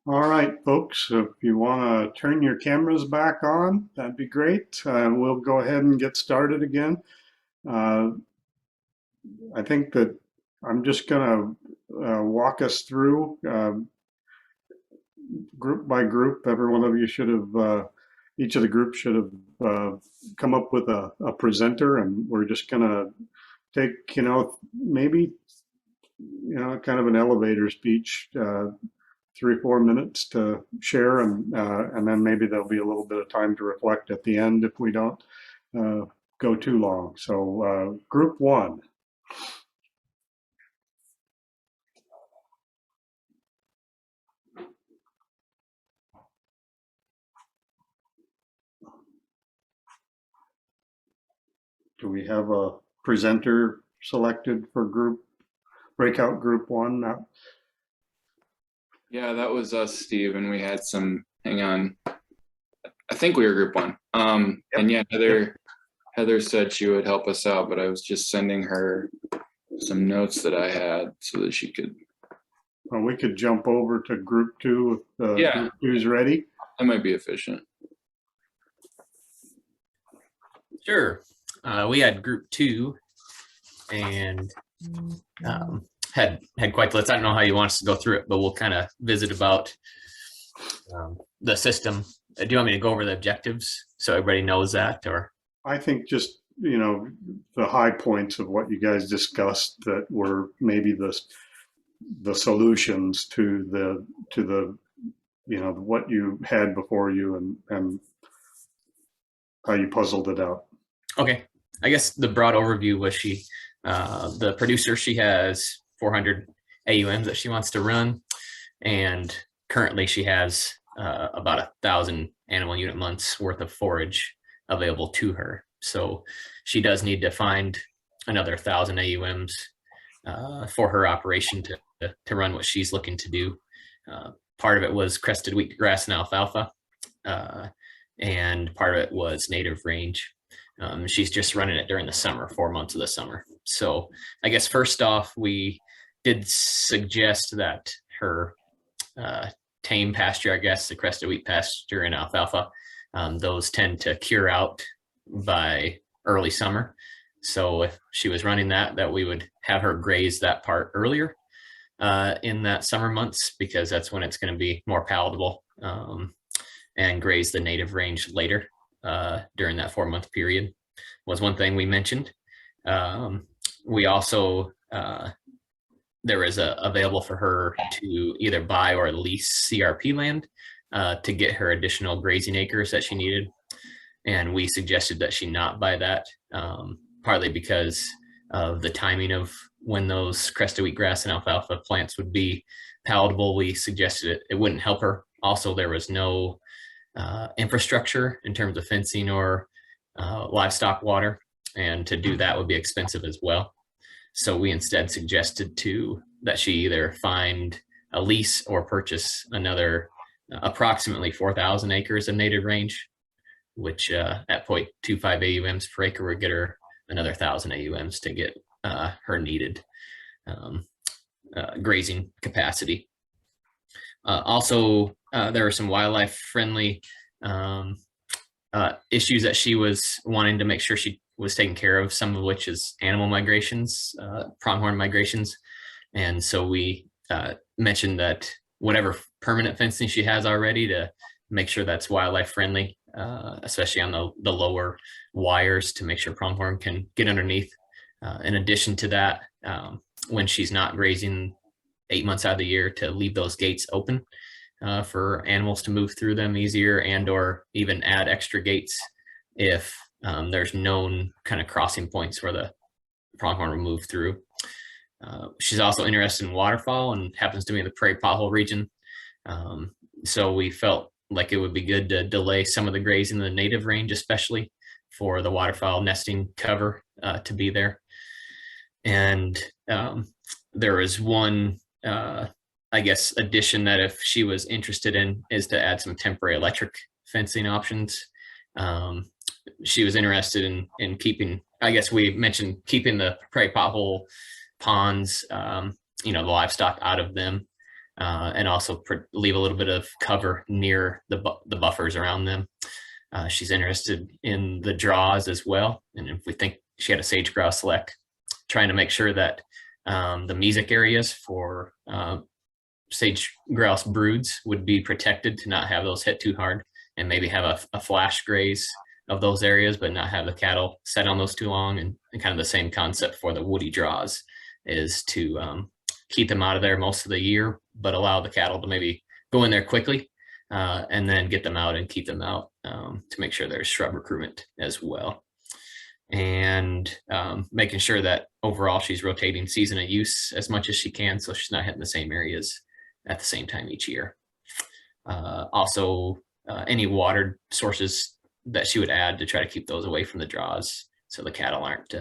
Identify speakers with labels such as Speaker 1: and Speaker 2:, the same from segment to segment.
Speaker 1: All right, folks, if you want to turn your cameras back on, that'd be great. We'll go ahead and get started again. Uh, I think that I'm just going to walk us through group by group. Every one of you should have, each of the groups should have come up with a presenter, and we're just going to take, maybe, kind of an elevator speech. 3 or 4 minutes to share, and then maybe there'll be a little bit of time to reflect at the end if we don't go too long. So, group one. Do we have a presenter selected for breakout group one?
Speaker 2: Yeah, that was us, Steve, and we had some, hang on, I think we were group one. And yeah, Heather said she would help us out, but I was just sending her some notes that I had so that she could.
Speaker 1: Well, we could jump over to group two if
Speaker 2: Yeah,
Speaker 1: group two's ready.
Speaker 2: that might be efficient.
Speaker 3: Sure. We had group two and had quite the list. I don't know how you want us to go through it, but we'll kind of visit about the system. Do you want me to go over the objectives so everybody knows that, or?
Speaker 1: I think just, the high points of what you guys discussed that were maybe the solutions to the what you had before you and how you puzzled it out.
Speaker 3: Okay. I guess the broad overview was the producer, she has 400 AUMs that she wants to run. And currently she has about 1,000 animal unit months worth of forage available to her. So she does need to find another 1,000 AUMs for her operation to run what she's looking to do. Part of it was crested wheat grass and alfalfa, and part of it was native range. She's just running it during the summer, 4 months of the summer. So I guess first off, we did suggest that her tame pasture, I guess, the crested wheat pasture and alfalfa, those tend to cure out by early summer. So if she was running that we would have her graze that part earlier in that summer months, because that's when it's going to be more palatable, and graze the native range later during that 4-month period was one thing we mentioned. We also, there is available for her to either buy or lease CRP land to get her additional grazing acres that she needed. And we suggested that she not buy that, partly because of the timing of when those crested wheatgrass and alfalfa plants would be palatable. We suggested it wouldn't help her. Also, there was no infrastructure in terms of fencing or livestock water, and to do that would be expensive as well. So we instead suggested that she either find a lease or purchase another approximately 4,000 acres of native range, which at 0.25 AUMs per acre would get her another 1,000 AUMs to get her needed grazing capacity. Also, there were some wildlife friendly issues that she was wanting to make sure she was taking care of, some of which is animal migrations, pronghorn migrations. And so we mentioned that whatever permanent fencing she has already, to make sure that's wildlife friendly, especially on the lower wires, to make sure pronghorn can get underneath. In addition to that, when she's not grazing 8 months out of the year, to leave those gates open for animals to move through them easier, and or even add extra gates if there's known kind of crossing points where the pronghorn will move through. She's also interested in waterfowl and happens to be in the prairie pothole region. So we felt like it would be good to delay some of the grazing in the native range, especially for the waterfowl nesting cover to be there. And there is one, I guess, addition that if she was interested in, is to add some temporary electric fencing options. She was interested in keeping, I guess we mentioned keeping the prairie pothole ponds, the livestock out of them. and also leave a little bit of cover near the buffers around them. She's interested in the draws as well. And if we think she had a sage grouse select, trying to make sure that the mesic areas for sage grouse broods would be protected to not have those hit too hard, and maybe have a flash graze of those areas, but not have the cattle set on those too long. And kind of the same concept for the woody draws is to keep them out of there most of the year, but allow the cattle to maybe go in there quickly and then get them out and keep them out to make sure there's shrub recruitment as well. And making sure that overall she's rotating season of use as much as she can, so she's not hitting the same areas at the same time each year. Also, any water sources that she would add to try to keep those away from the draws, so the cattle aren't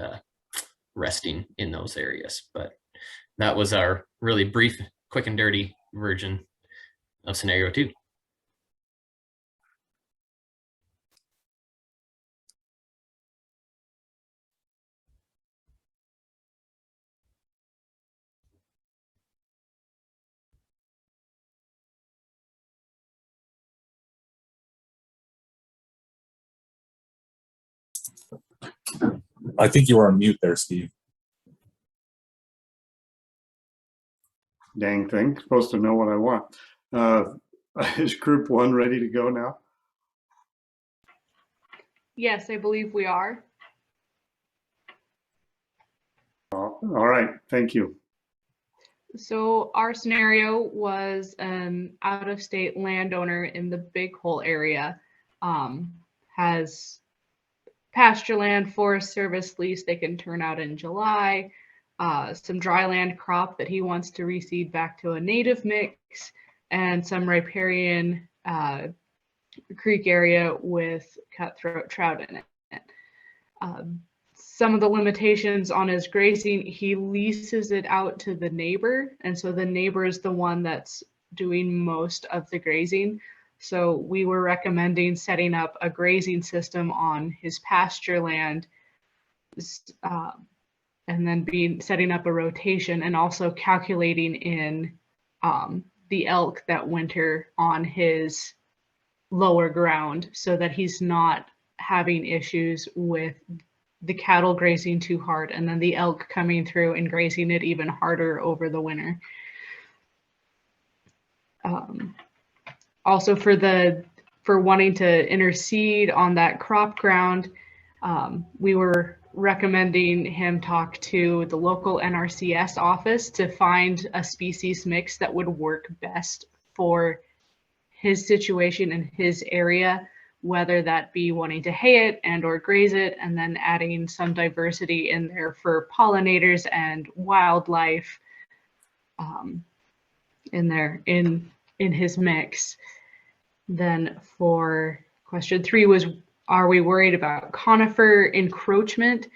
Speaker 3: resting in those areas. But that was our really brief, quick and dirty version of scenario 2.
Speaker 4: I think you were on mute there, Steve.
Speaker 1: Dang thing, supposed to know what I want. Is group 1 ready to go now?
Speaker 5: Yes, I believe we are.
Speaker 1: All right, thank you.
Speaker 5: So our scenario was an out-of-state landowner in the Big Hole area, has pasture land, Forest Service lease they can turn out in July, some dry land crop that he wants to reseed back to a native mix, and some riparian creek area with cutthroat trout in it. Some of the limitations on his grazing, he leases it out to the neighbor, and so the neighbor is the one that's doing most of the grazing. So we were recommending setting up a grazing system on his pasture land, and then setting up a rotation, and also calculating in the elk that winter on his lower ground, so that he's not having issues with the cattle grazing too hard and then the elk coming through and grazing it even harder over the winter. Also for wanting to interseed on that crop ground, we were recommending him talk to the local NRCS office to find a species mix that would work best for his situation in his area, whether that be wanting to hay it and or graze it, and then adding some diversity in there for pollinators and wildlife in his mix. Then for question 3 was, are we worried about conifer encroachment?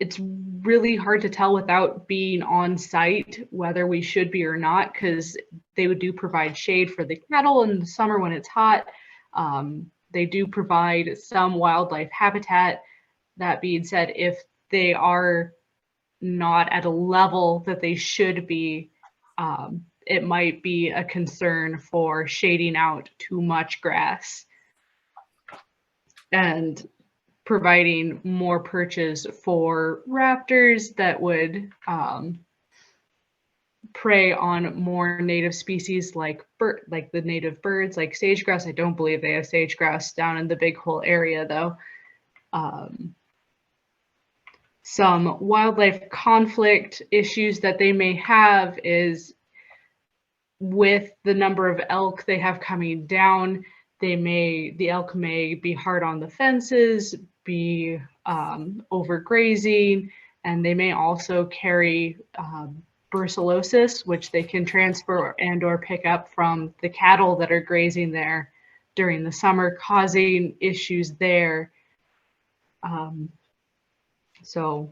Speaker 5: It's really hard to tell without being on site whether we should be or not, because they do provide shade for the cattle in the summer when it's hot. They do provide some wildlife habitat. That being said, if they are not at a level that they should be, it might be a concern for shading out too much grass and providing more perches for raptors that would prey on more native species like the native birds like sage grouse. I don't believe they have sage grouse down in the Big Hole area though. Some wildlife conflict issues that they may have is with the number of elk they have coming down. The elk may be hard on the fences, be overgrazing, and they may also carry brucellosis, which they can transfer and or pick up from the cattle that are grazing there during the summer, causing issues there. So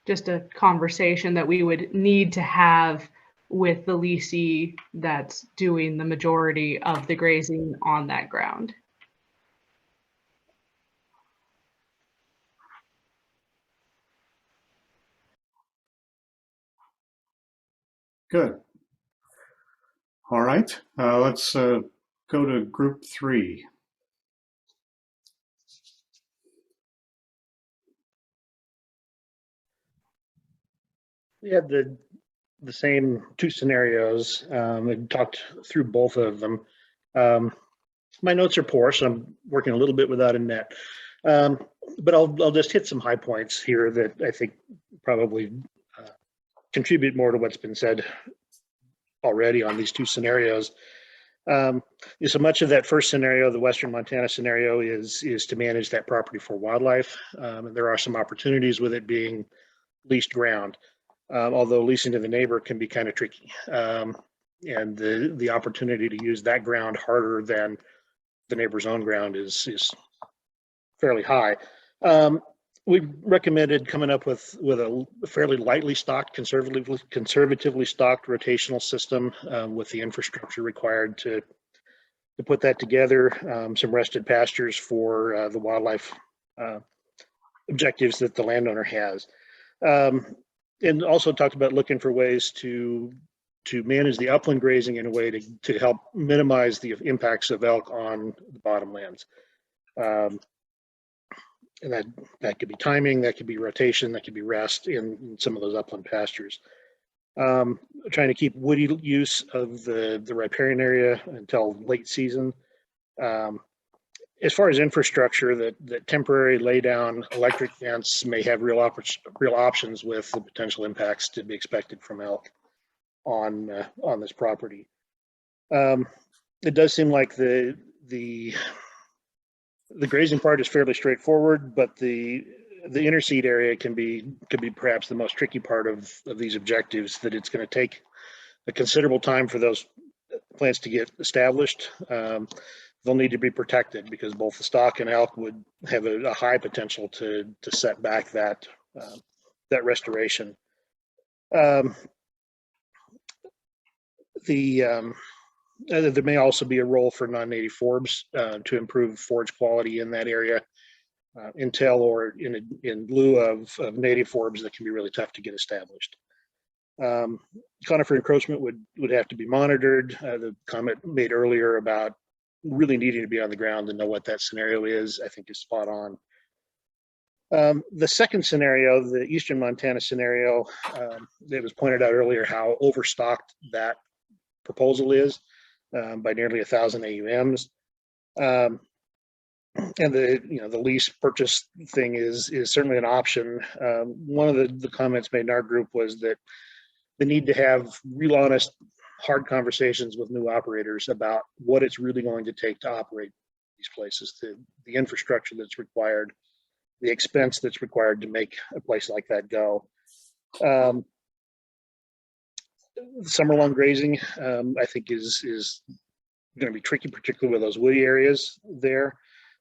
Speaker 5: just a conversation that we would need to have with the leasee that's doing the majority of the grazing on that ground.
Speaker 1: Good. All right, let's go to group 3.
Speaker 6: We had the same 2 scenarios. And talked through both of them. My notes are poor, so I'm working a little bit without a net. But I'll just hit some high points here that I think probably contribute more to what's been said already on these 2 scenarios. So much of that first scenario, the Western Montana scenario, is to manage that property for wildlife. And there are some opportunities with it being leased ground, although leasing to the neighbor can be kind of tricky. And the opportunity to use that ground harder than the neighbor's own ground is fairly high. We recommended coming up with a fairly lightly stocked, conservatively stocked rotational system with the infrastructure required to put that together. Some rested pastures for the wildlife objectives that the landowner has, and also talked about looking for ways to manage the upland grazing in a way to help minimize the impacts of elk on the bottomlands. And that could be timing, that could be rotation, that could be rest in some of those upland pastures. Trying to keep woody use of the riparian area until late season. As far as infrastructure, that temporary laydown electric fence may have real options with the potential impacts to be expected from elk on this property. It does seem like the grazing part is fairly straightforward, but the interseed area could be perhaps the most tricky part of these objectives, that it's going to take a considerable time for those plants to get established. They'll need to be protected because both the stock and elk would have a high potential to set back that restoration. There may also be a role for non-native forbs to improve forage quality in that area, intel or in lieu of native forbs that can be really tough to get established. Conifer encroachment would have to be monitored. The comment made earlier about really needing to be on the ground to know what that scenario is, I think, is spot on. The second scenario, the Eastern Montana scenario, it was pointed out earlier how overstocked that proposal is by nearly 1,000 AUMs. And the lease purchase thing is certainly an option. One of the comments made in our group was that the need to have real honest, hard conversations with new operators about what it's really going to take to operate these places, the infrastructure that's required, the expense that's required to make a place like that go. Summer long grazing, I think, is going to be tricky, particularly with those woody areas there.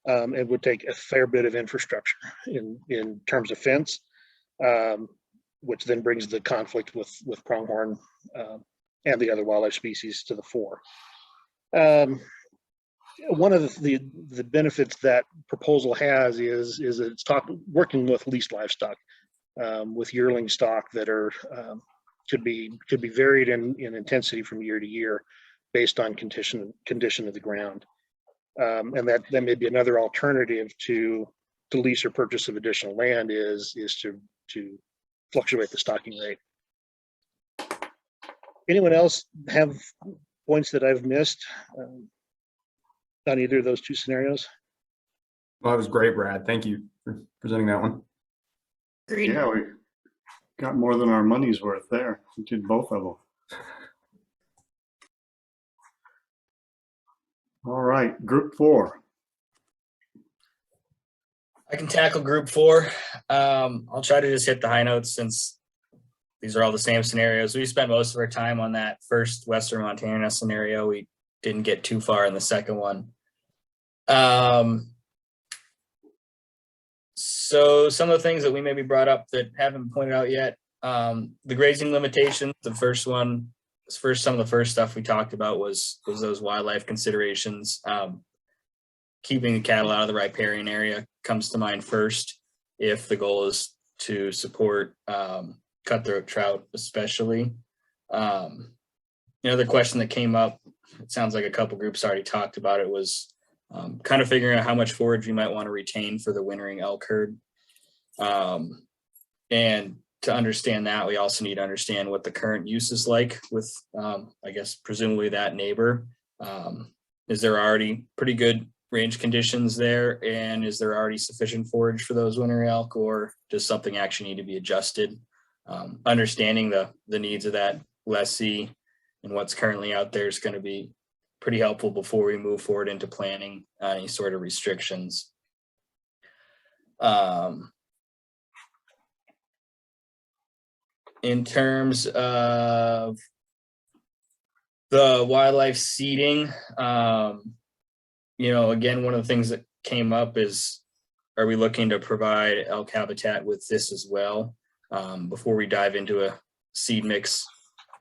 Speaker 6: It would take a fair bit of infrastructure in terms of fence, which then brings the conflict with pronghorn and the other wildlife species to the fore. One of the benefits that proposal has is it's working with leased livestock, with yearling stock that are could be varied in intensity from year to year based on condition of the ground. And that may be another alternative to lease or purchase of additional land is to fluctuate the stocking rate. Anyone else have points that I've missed on either of those 2 scenarios?
Speaker 7: Well, that was great, Brad. Thank you for presenting that one.
Speaker 5: Agreed.
Speaker 1: Yeah, we got more than our money's worth there. We did both of them. All right, group 4.
Speaker 8: I can tackle group 4. I'll try to just hit the high notes since these are all the same scenarios. We spent most of our time on that first Western Montana scenario. We didn't get too far in the second one. So some of the things that we maybe brought up that haven't been pointed out yet, the grazing limitations, some of the first stuff we talked about was those wildlife considerations. Keeping the cattle out of the riparian area comes to mind first if the goal is to support cutthroat trout especially. Another question that came up, it sounds like a couple groups already talked about it, was kind of figuring out how much forage we might want to retain for the wintering elk herd. And to understand that, we also need to understand what the current use is like with, I guess, presumably that neighbor. Is there already pretty good range conditions there? And is there already sufficient forage for those winter elk, or does something actually need to be adjusted? Understanding the needs of that lessee and what's currently out there is going to be pretty helpful before we move forward into planning any sort of restrictions. In terms of the wildlife seeding, again, one of the things that came up is, are we looking to provide elk habitat with this as well? Before we dive into a seed mix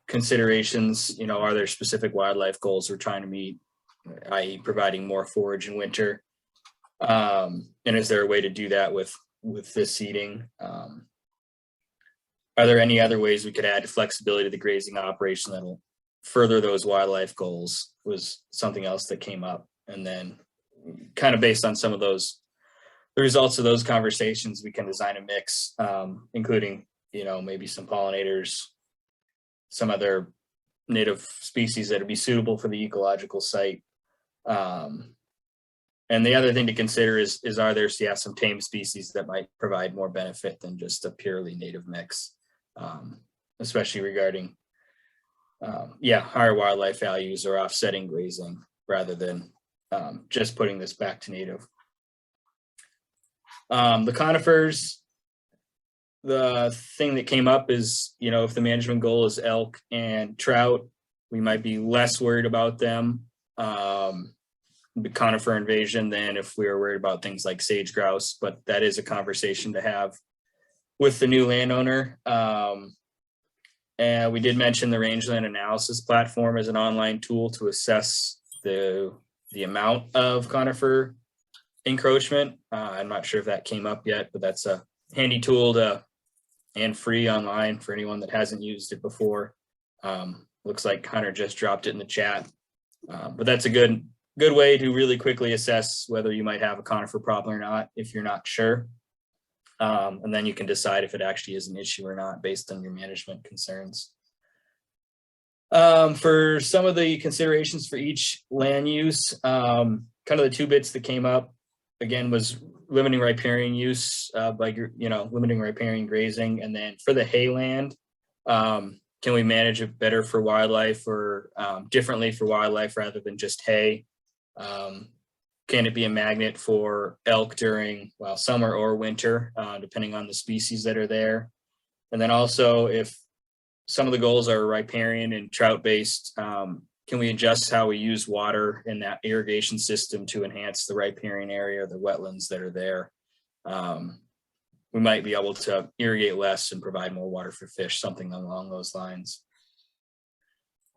Speaker 8: considerations, are there specific wildlife goals we're trying to meet, i.e. providing more forage in winter? And is there a way to do that with this seeding? Are there any other ways we could add flexibility to the grazing operation that'll further those wildlife goals, was something else that came up. And then kind of based on some of the results of those conversations, we can design a mix, including, maybe some pollinators, some other native species that would be suitable for the ecological site. And the other thing to consider is are there some tame species that might provide more benefit than just a purely native mix, especially regarding, higher wildlife values or offsetting grazing rather than just putting this back to native. The conifers, the thing that came up is, if the management goal is elk and trout, we might be less worried about them, the conifer invasion, than if we were worried about things like sage grouse, but that is a conversation to have with the new landowner. And we did mention the rangeland analysis platform as an online tool to assess the amount of conifer encroachment. I'm not sure if that came up yet, but that's a handy tool and free online for anyone that hasn't used it before. Looks like Hunter just dropped it in the chat, but that's a good way to really quickly assess whether you might have a conifer problem or not if you're not sure. And then you can decide if it actually is an issue or not based on your management concerns. For some of the considerations for each land use, kind of the two bits that came up again was limiting riparian use by limiting riparian grazing, and then for the hayland, can we manage it better for wildlife or differently for wildlife rather than just hay? Can it be a magnet for elk during summer or winter, depending on the species that are there? And then also, if some of the goals are riparian and trout based, can we adjust how we use water in that irrigation system to enhance the riparian area, the wetlands that are there? We might be able to irrigate less and provide more water for fish, something along those lines.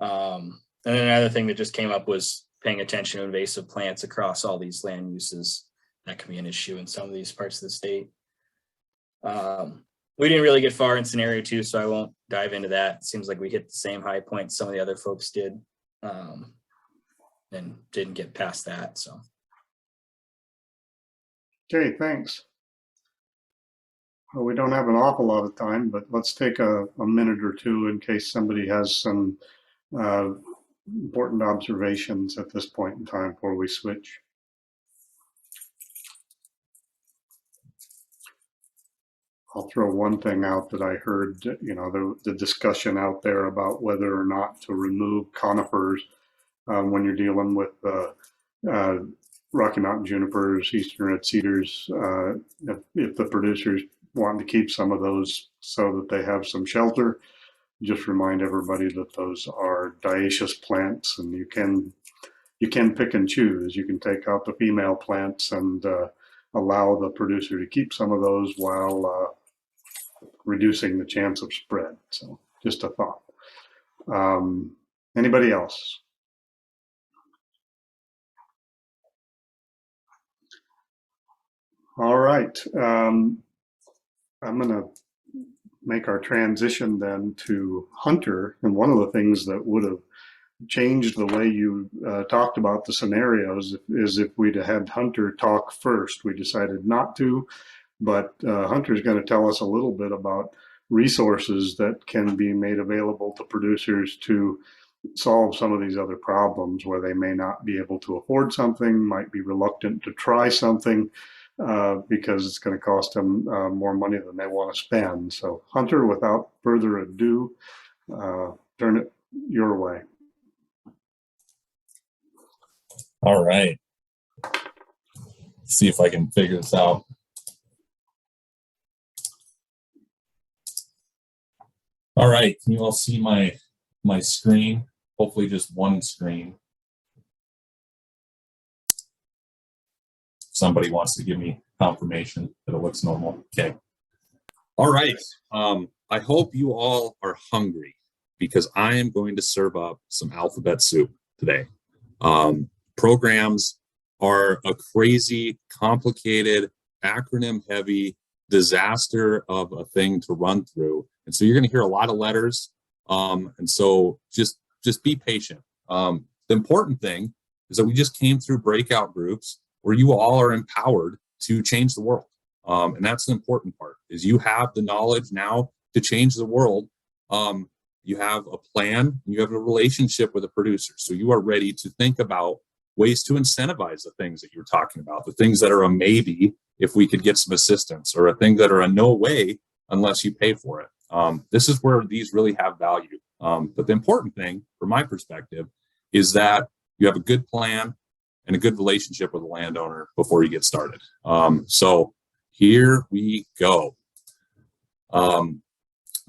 Speaker 8: And then another thing that just came up was paying attention to invasive plants across all these land uses. That can be an issue in some of these parts of the state. We didn't really get far in scenario 2, so I won't dive into that. It seems like we hit the same high points some of the other folks did, and didn't get past that. So.
Speaker 1: Okay, thanks. Well, we don't have an awful lot of time, but let's take a minute or two in case somebody has some important observations at this point in time before we switch. I'll throw one thing out that I heard, the discussion out there about whether or not to remove conifers when you're dealing with Rocky Mountain junipers, eastern red cedars, if the producers want to keep some of those so that they have some shelter. Just remind everybody that those are dioecious plants, and you can pick and choose. You can take out the female plants and allow the producer to keep some of those while reducing the chance of spread. So just a thought. Anybody else? All right. I'm going to make our transition then to hunter. And one of the things that would have changed the way you talked about the scenarios is if we'd had Hunter talk first. We decided not to, but Hunter's going to tell us a little bit about resources that can be made available to producers to solve some of these other problems where they may not be able to afford something, might be reluctant to try something because it's going to cost them more money than they want to spend. So Hunter, without further ado, turn it your way.
Speaker 4: All right. See if I can figure this out. All right, can you all see my screen? Hopefully just one screen. Somebody wants to give me confirmation that it looks normal. Okay. All right. I hope you all are hungry because I am going to serve up some alphabet soup today. Programs are a crazy, complicated, acronym-heavy disaster of a thing to run through. And so you're going to hear a lot of letters. And so just be patient. The important thing is that we just came through breakout groups where you all are empowered to change the world. And that's the important part, is you have the knowledge now to change the world. You have a plan, you have a relationship with a producer. So you are ready to think about ways to incentivize the things that you're talking about, the things that are a maybe if we could get some assistance, or a thing that are a no way unless you pay for it. This is where these really have value. But the important thing from my perspective is that you have a good plan and a good relationship with the landowner before you get started. So here we go. I'm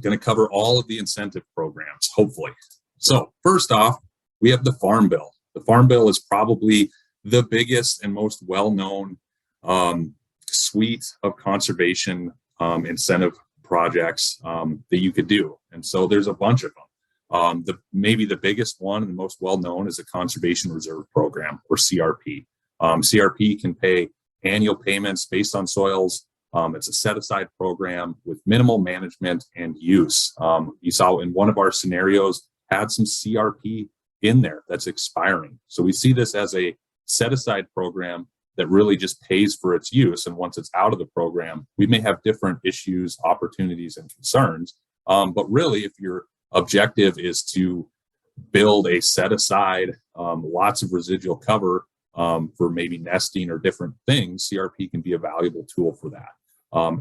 Speaker 4: going to cover all of the incentive programs, hopefully. So first off, we have the Farm Bill. The Farm Bill is probably the biggest and most well-known suite of conservation incentive projects that you could do. And so there's a bunch of them. Maybe the biggest one and the most well-known is the Conservation Reserve Program, or CRP. CRP can pay annual payments based on soils. It's a set-aside program with minimal management and use. You saw in one of our scenarios had some CRP in there that's expiring. So we see this as a set-aside program that really just pays for its use. And once it's out of the program, we may have different issues, opportunities, and concerns. But really, if your objective is to build a set-aside, lots of residual cover for maybe nesting or different things, CRP can be a valuable tool for that.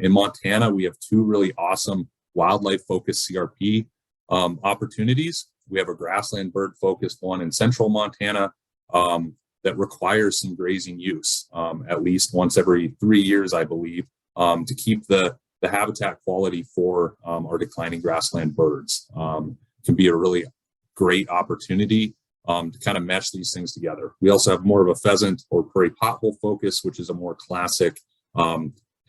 Speaker 4: In Montana, we have two really awesome wildlife-focused CRP opportunities. We have a grassland bird-focused one in central Montana that requires some grazing use, at least once every 3 years, I believe, to keep the habitat quality for our declining grassland birds. Can be a really great opportunity to kind of mesh these things together. We also have more of a pheasant or prairie pothole focus, which is a more classic,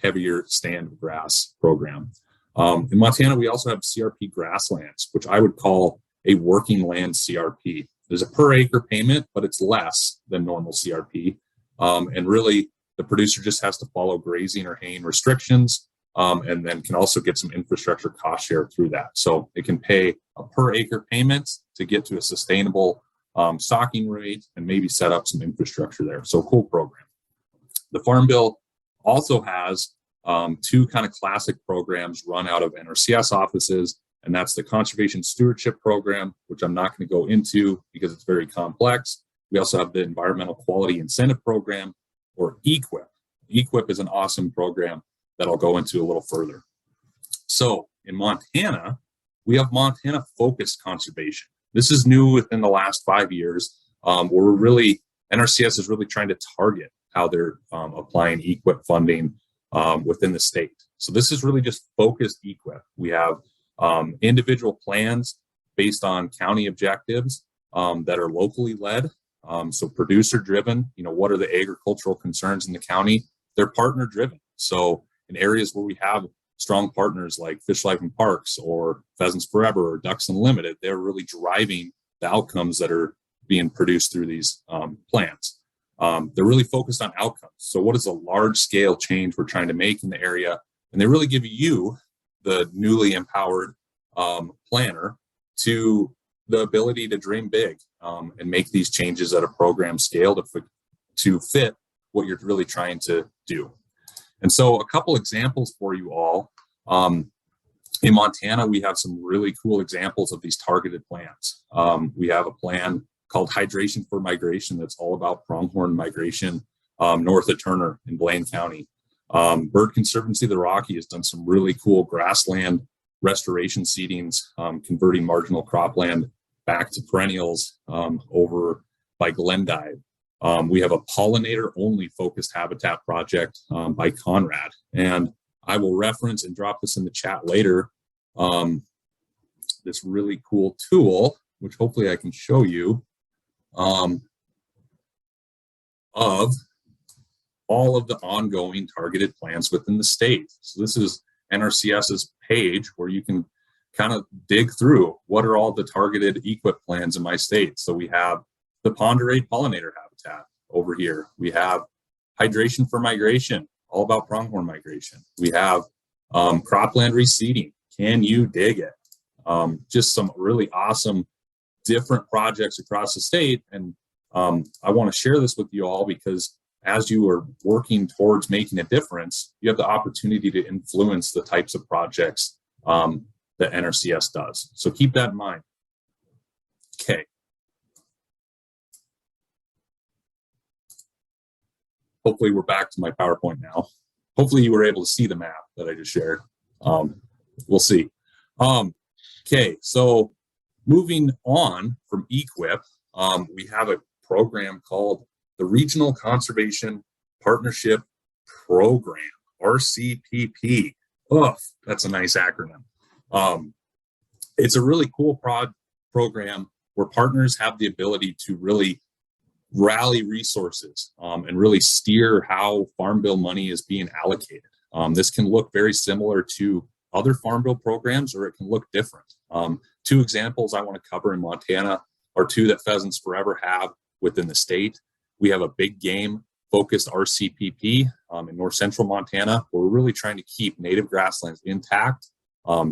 Speaker 4: heavier stand grass program. In Montana, we also have CRP grasslands, which I would call a working land CRP. There's a per acre payment, but it's less than normal CRP. And really, the producer just has to follow grazing or haying restrictions, and then can also get some infrastructure cost share through that. So it can pay a per acre payment to get to a sustainable stocking rate and maybe set up some infrastructure there. So cool program. The Farm Bill also has two kind of classic programs run out of NRCS offices. And that's the Conservation Stewardship Program, which I'm not going to go into because it's very complex. We also have the Environmental Quality Incentive Program, or EQIP. EQIP is an awesome program that I'll go into a little further. So in Montana, we have Montana Focused Conservation. This is new within the last 5 years, where NRCS is really trying to target how they're applying EQIP funding within the state. So this is really just focused EQIP. We have individual plans based on county objectives that are locally led. So producer driven, what are the agricultural concerns in the county? They're partner driven. So in areas where we have strong partners like Fish, Life and Parks or Pheasants Forever or Ducks Unlimited, they're really driving the outcomes that are being produced through these plans. They're really focused on outcomes. So what is a large scale change we're trying to make in the area? And they really give you the newly empowered planner to the ability to dream big and make these changes at a program scale to fit what you're really trying to do. And so a couple examples for you all. In Montana, we have some really cool examples of these targeted plans. We have a plan called Hydration for Migration that's all about pronghorn migration north of Turner in Blaine County. Bird Conservancy of the Rocky has done some really cool grassland restoration seedings, converting marginal cropland back to perennials over by Glendive. We have a pollinator-only focused habitat project by Conrad. And I will reference and drop this in the chat later, this really cool tool, which hopefully I can show you, of all of the ongoing targeted plans within the state. So this is NRCS's page where you can kind of dig through what are all the targeted EQIP plans in my state. So we have the ponderate pollinator habitat over here. We have hydration for migration, all about pronghorn migration. We have cropland reseeding. Can you dig it? Just some really awesome different projects across the state. And I want to share this with you all because as you are working towards making a difference, you have the opportunity to influence the types of projects that NRCS does. So keep that in mind. Okay. Hopefully we're back to my PowerPoint now. Hopefully you were able to see the map that I just shared. We'll see. Okay, so moving on from EQIP, we have a program called the Regional Conservation Partnership Program, RCPP. Oh, that's a nice acronym. It's a really cool program where partners have the ability to really rally resources and really steer how Farm Bill money is being allocated. This can look very similar to other Farm Bill programs, or it can look different. Two examples I want to cover in Montana are two that Pheasants Forever have within the state. We have a big game focused RCPP in north central Montana, where we're really trying to keep native grasslands intact,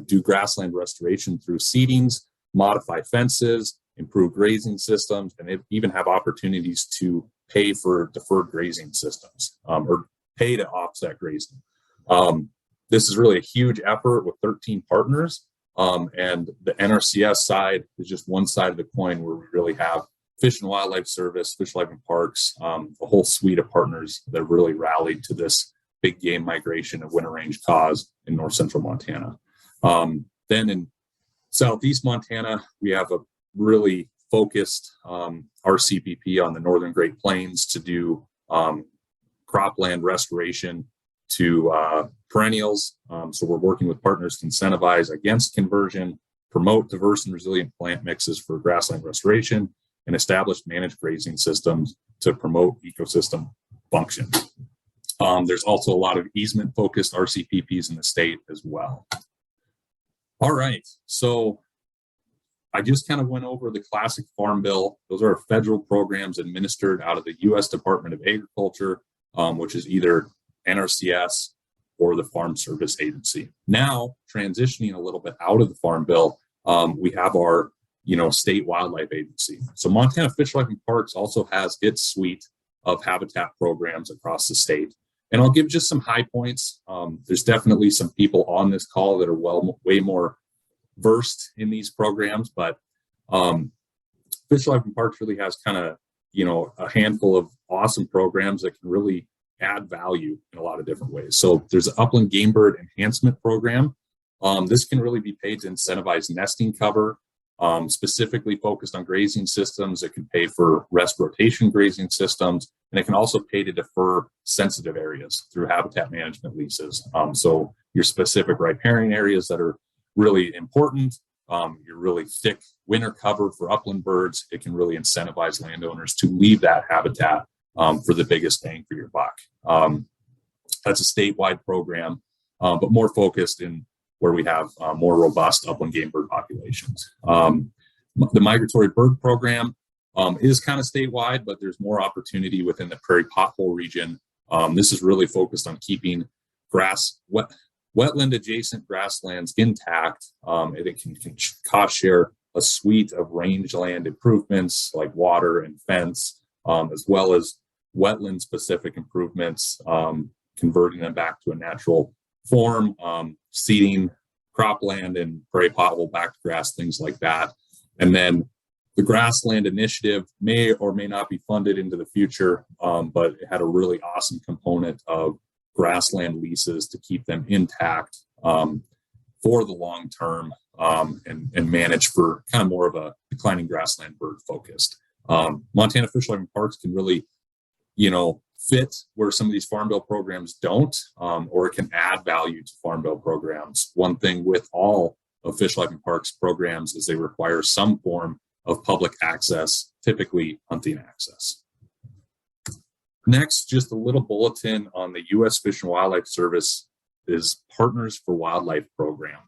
Speaker 4: do grassland restoration through seedings, modify fences, improve grazing systems, and even have opportunities to pay for deferred grazing systems or pay to offset grazing. This is really a huge effort with 13 partners, and the NRCS side is just one side of the coin where we really have Fish and Wildlife Service, Fish, Life, and Parks, a whole suite of partners that really rallied to this big game migration of winter range cause in north central Montana. Then in southeast Montana, we have a really focused RCPP on the Northern Great Plains to do cropland restoration to perennials. So we're working with partners to incentivize against conversion, promote diverse and resilient plant mixes for grassland restoration, and establish managed grazing systems to promote ecosystem function. There's also a lot of easement-focused RCPPs in the state as well. All right, so I just kind of went over the classic Farm Bill. Those are federal programs administered out of the U.S. Department of Agriculture, which is either NRCS or the Farm Service Agency. Now, transitioning a little bit out of the Farm Bill, we have our state wildlife agency. So Montana Fish, Life, and Parks also has its suite of habitat programs across the state. And I'll give just some high points. There's definitely some people on this call that are way more versed in these programs, but Fish, Life, and Parks really has kind of, a handful of awesome programs that can really add value in a lot of different ways. So there's an Upland Game Bird Enhancement program. This can really be paid to incentivize nesting cover, specifically focused on grazing systems. It can pay for rest rotation grazing systems, and it can also pay to defer sensitive areas through habitat management leases. So your specific riparian areas that are really important, your really thick winter cover for upland birds, it can really incentivize landowners to leave that habitat for the biggest bang for your buck. That's a statewide program, but more focused in where we have more robust upland game bird populations. The migratory bird program is kind of statewide, but there's more opportunity within the prairie pothole region. This is really focused on keeping wetland adjacent grasslands intact. It can cost share a suite of rangeland improvements like water and fence, as well as wetland specific improvements, converting them back to a natural form, seeding cropland and prairie pothole back to grass, things like that. And then the Grassland initiative may or may not be funded into the future, but it had a really awesome component of grassland leases to keep them intact for the long term, and manage for kind of more of a declining grassland bird focused. Montana Fish, Life, and Parks can really, fit where some of these Farm Bill programs don't, or it can add value to Farm Bill programs. One thing with all of Fish, Life, and Parks programs is they require some form of public access, typically hunting access. Next, just a little bulletin on the U.S. Fish and Wildlife Service is Partners for Wildlife program.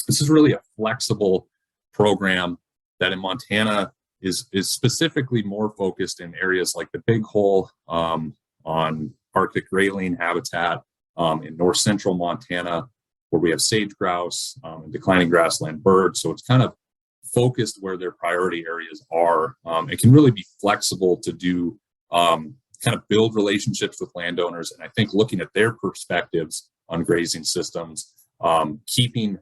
Speaker 4: This is really a flexible program that in Montana is specifically more focused in areas like the Big Hole, on Arctic grayling habitat, in north central Montana, where we have sage grouse and declining grassland birds. So it's kind of focused where their priority areas are. It can really be flexible to do, kind of build relationships with landowners. And I think looking at their perspectives on grazing systems, keeping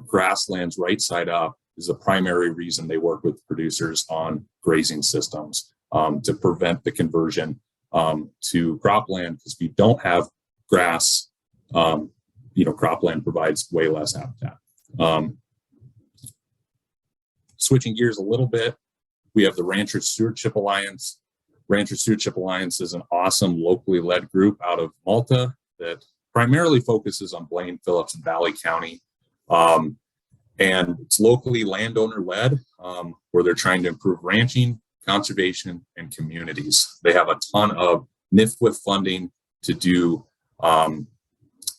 Speaker 4: grasslands right side up is a primary reason they work with producers on grazing systems, to prevent the conversion to cropland, because if you don't have grass, cropland provides way less habitat. Switching gears a little bit, we have the Rancher Stewardship Alliance. Rancher Stewardship Alliance is an awesome locally led group out of Malta that primarily focuses on Blaine, Phillips, and Valley County. And it's locally landowner led, where they're trying to improve ranching, conservation, and communities. They have a ton of NIFWIF funding to do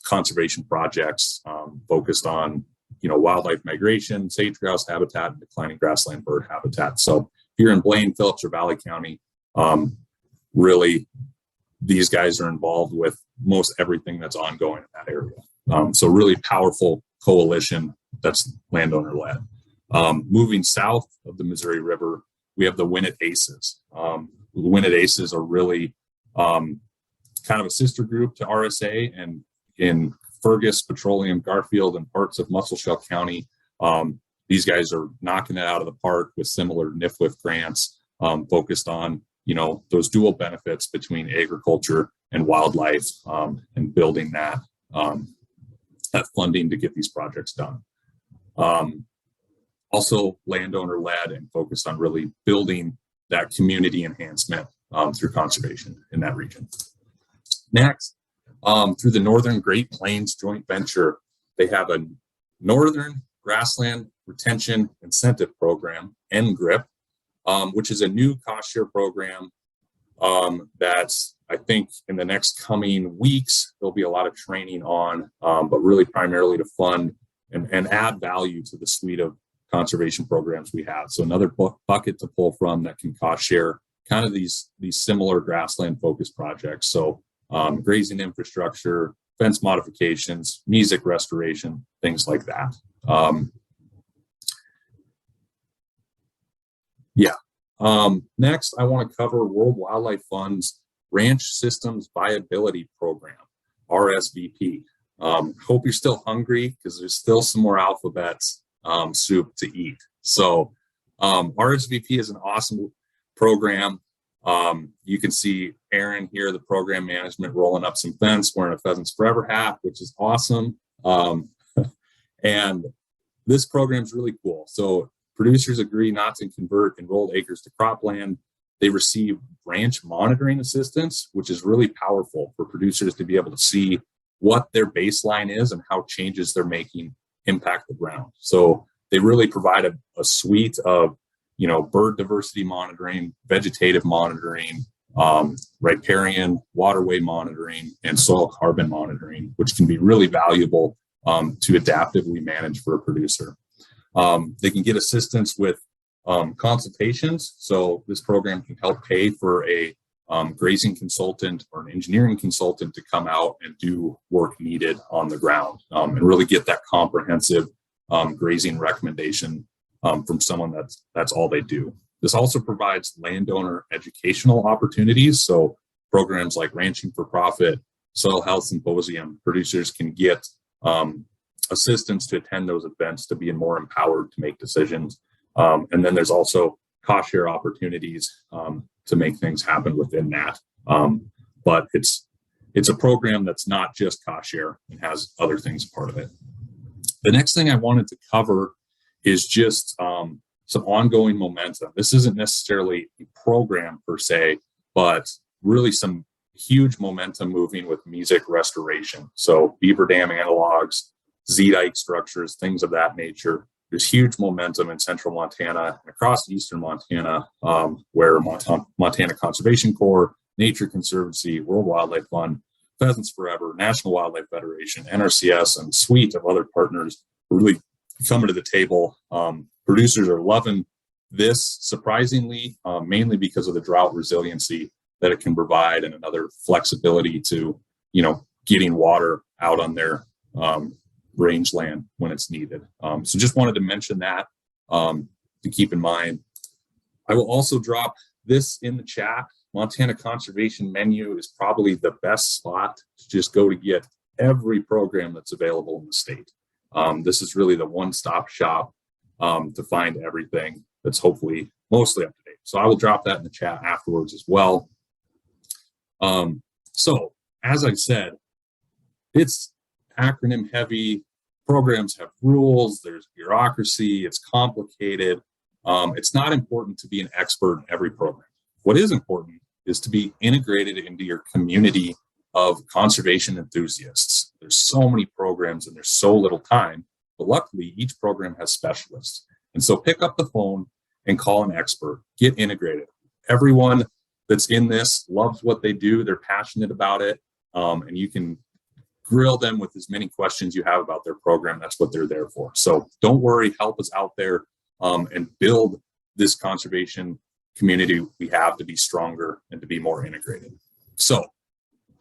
Speaker 4: conservation projects focused on wildlife migration, sage grouse habitat, and declining grassland bird habitat. So if you're in Blaine, Phillips, or Valley County, really these guys are involved with most everything that's ongoing in that area. So really powerful coalition that's landowner led. Moving south of the Missouri River, we have the Winnett Aces. The Winnett Aces are really kind of a sister group to RSA, and in Fergus, Petroleum, Garfield, and parts of Musselshell County, these guys are knocking it out of the park with similar NIFWIF grants, focused on those dual benefits between agriculture and wildlife, and building that funding to get these projects done. Also landowner led and focused on really building that community enhancement through conservation in that region. Next, through the Northern Great Plains Joint Venture, they have a Northern Grassland Retention Incentive Program, NGRIP, which is a new cost share program that's, I think, in the next coming weeks, there'll be a lot of training on, but really primarily to fund and add value to the suite of conservation programs we have. So another bucket to pull from that can cost share kind of these similar grassland focused projects. So grazing infrastructure, fence modifications, music restoration, things like that. Next, I want to cover World Wildlife Fund's Ranch Systems Viability Program, RSVP. Hope you're still hungry, because there's still some more alphabets soup to eat. So RSVP is an awesome program. You can see Aaron here, the program management, rolling up some fence, wearing a Pheasants Forever hat, which is awesome. And this program is really cool. So producers agree not to convert enrolled acres to cropland. They receive branch monitoring assistance, which is really powerful for producers to be able to see what their baseline is and how changes they're making impact the ground. So they really provide a suite of bird diversity monitoring, vegetative monitoring, riparian, waterway monitoring, and soil carbon monitoring, which can be really valuable to adaptively manage for a producer. They can get assistance with consultations. So this program can help pay for a grazing consultant or an engineering consultant to come out and do work needed on the ground, and really get that comprehensive grazing recommendation from someone that's all they do. This also provides landowner educational opportunities. So programs like Ranching for Profit, Soil Health Symposium, producers can get assistance to attend those events to be more empowered to make decisions. And then there's also cost share opportunities to make things happen within that. But it's a program that's not just cost share and has other things part of it. The next thing I wanted to cover is just some ongoing momentum. This isn't necessarily a program per se, but really some huge momentum moving with mesic restoration. So beaver dam analogs, zeolite structures, things of that nature. There's huge momentum in central Montana and across eastern Montana, where Montana Conservation Corps, Nature Conservancy, World Wildlife Fund, Pheasants Forever, National Wildlife Federation, NRCS, and a suite of other partners really coming to the table. Producers are loving this, surprisingly, mainly because of the drought resiliency that it can provide and another flexibility to, getting water out on their rangeland when it's needed. So just wanted to mention that to keep in mind. I will also drop this in the chat. Montana Conservation Menu is probably the best spot to just go to get every program that's available in the state. This is really the one-stop shop to find everything that's hopefully mostly up to date. So I will drop that in the chat afterwards as well. So as I said, it's acronym heavy. Programs have rules, there's bureaucracy, it's complicated. It's not important to be an expert in every program. What is important is to be integrated into your community of conservation enthusiasts. There's so many programs and there's so little time, but luckily each program has specialists. And so pick up the phone and call an expert, get integrated. Everyone that's in this loves what they do, they're passionate about it, and you can grill them with as many questions you have about their program. That's what they're there for. So don't worry, help us out there and build this conservation community we have to be stronger and to be more integrated. So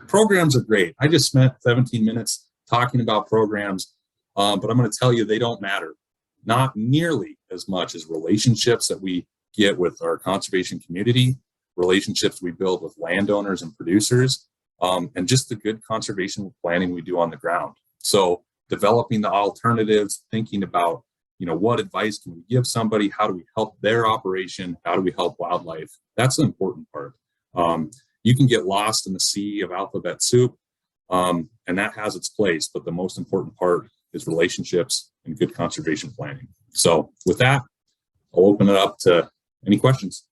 Speaker 4: programs are great. I just spent 17 minutes talking about programs, but I'm going to tell you they don't matter. Not nearly as much as relationships that we get with our conservation community, relationships we build with landowners and producers, and just the good conservation planning we do on the ground. So developing the alternatives, thinking about, what advice can we give somebody? How do we help their operation? How do we help wildlife? That's the important part. You can get lost in the sea of alphabet soup, and that has its place, but the most important part is relationships and good conservation planning. So with that, I'll open it up to any questions.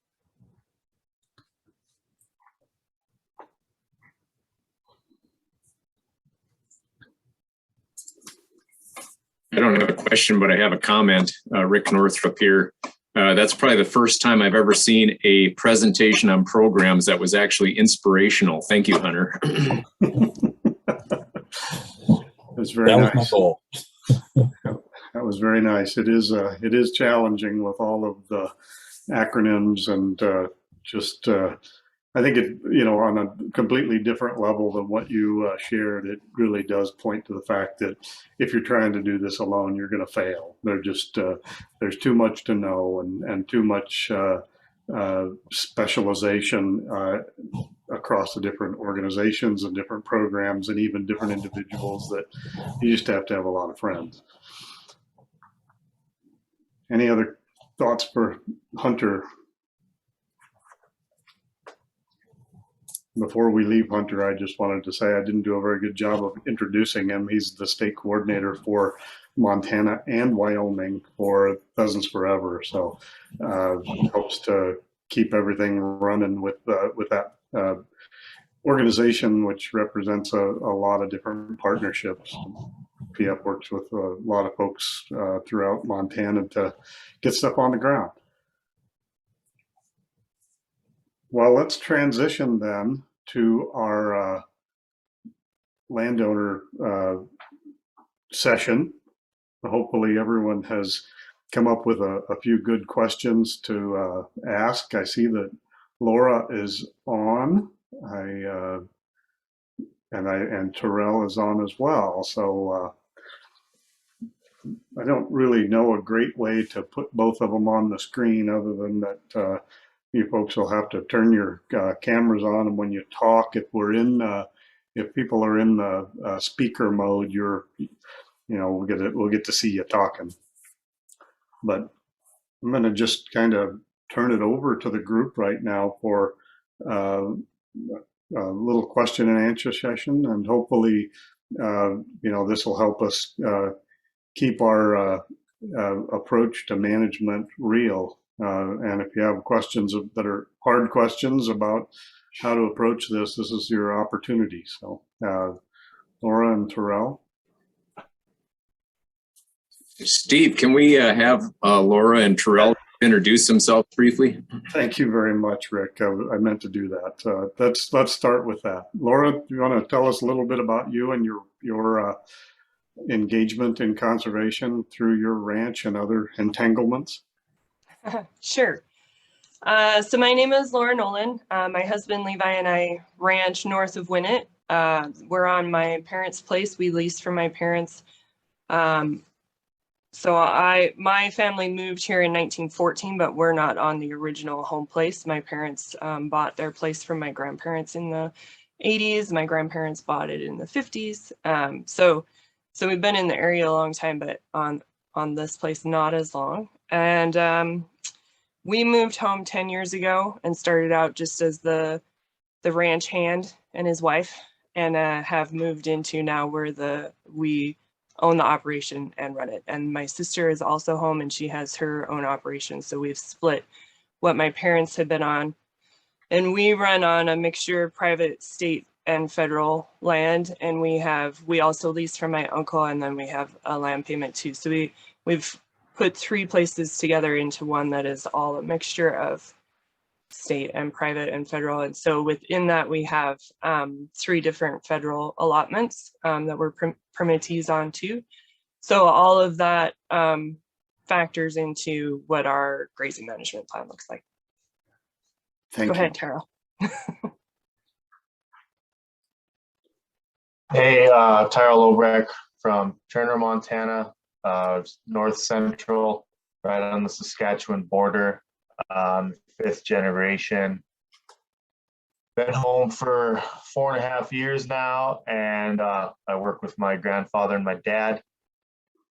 Speaker 9: I don't have a question, but I have a comment. Rick Northrup here. That's probably the first time I've ever seen a presentation on programs that was actually inspirational. Thank you, Hunter.
Speaker 1: That's very
Speaker 4: That
Speaker 1: nice.
Speaker 4: was my goal.
Speaker 1: That was very nice. It is challenging with all of the acronyms and I think it, on a completely different level than what you shared, it really does point to the fact that if you're trying to do this alone, you're going to fail. There's too much to know and too much specialization across the different organizations and different programs and even different individuals that you just have to have a lot of friends. Any other thoughts for Hunter? Before we leave Hunter, I just wanted to say I didn't do a very good job of introducing him. He's the state coordinator for Montana and Wyoming for Pheasants Forever. So hopes to keep everything running with that organization, which represents a lot of different partnerships. PF works with a lot of folks throughout Montana to get stuff on the ground. Well, let's transition then to our landowner session. Hopefully everyone has come up with a few good questions to ask. I see that Laura is on. And Terrell is on as well. So I don't really know a great way to put both of them on the screen other than that you folks will have to turn your cameras on, and when you talk, if people are in the speaker mode, we'll get to see you talking. But I'm going to just kind of turn it over to the group right now for a little question and answer session, and hopefully, this will help us keep our approach to management real. And if you have questions that are hard questions about how to approach this is your opportunity. So, Laura and Terrell.
Speaker 9: Steve, can we have Laura and Terrell introduce themselves briefly?
Speaker 1: Thank you very much, Rick. I meant to do that. Let's start with that. Laura, do you want to tell us a little bit about you and your engagement in conservation through your ranch and other entanglements?
Speaker 10: Sure. So my name is Laura Nolan. My husband Levi and I ranch north of Winnett. We're on my parents' place. We leased from my parents. So my family moved here in 1914, but we're not on the original home place. My parents bought their place from my grandparents in the 80s. My grandparents bought it in the 50s. So we've been in the area a long time, but on this place not as long. And we moved home 10 years ago and started out just as the ranch hand and his wife, and have moved into now where we own the operation and run it. And my sister is also home and she has her own operation. So we've split what my parents had been on. And we run on a mixture of private, state, and federal land. And we also lease from my uncle, and then we have a land payment too. So we've put 3 places together into one that is all a mixture of state and private and federal. And so within that, we have 3 different federal allotments that we're permittees on too. So all of that factors into what our grazing management plan looks like.
Speaker 1: Thank
Speaker 10: Go
Speaker 1: you.
Speaker 10: ahead, Terrell.
Speaker 11: Hey, Tyrell Obrecht from Turner, Montana, north central, right on the Saskatchewan border, 5th generation. Been home for 4.5 years now, and I work with my grandfather and my dad.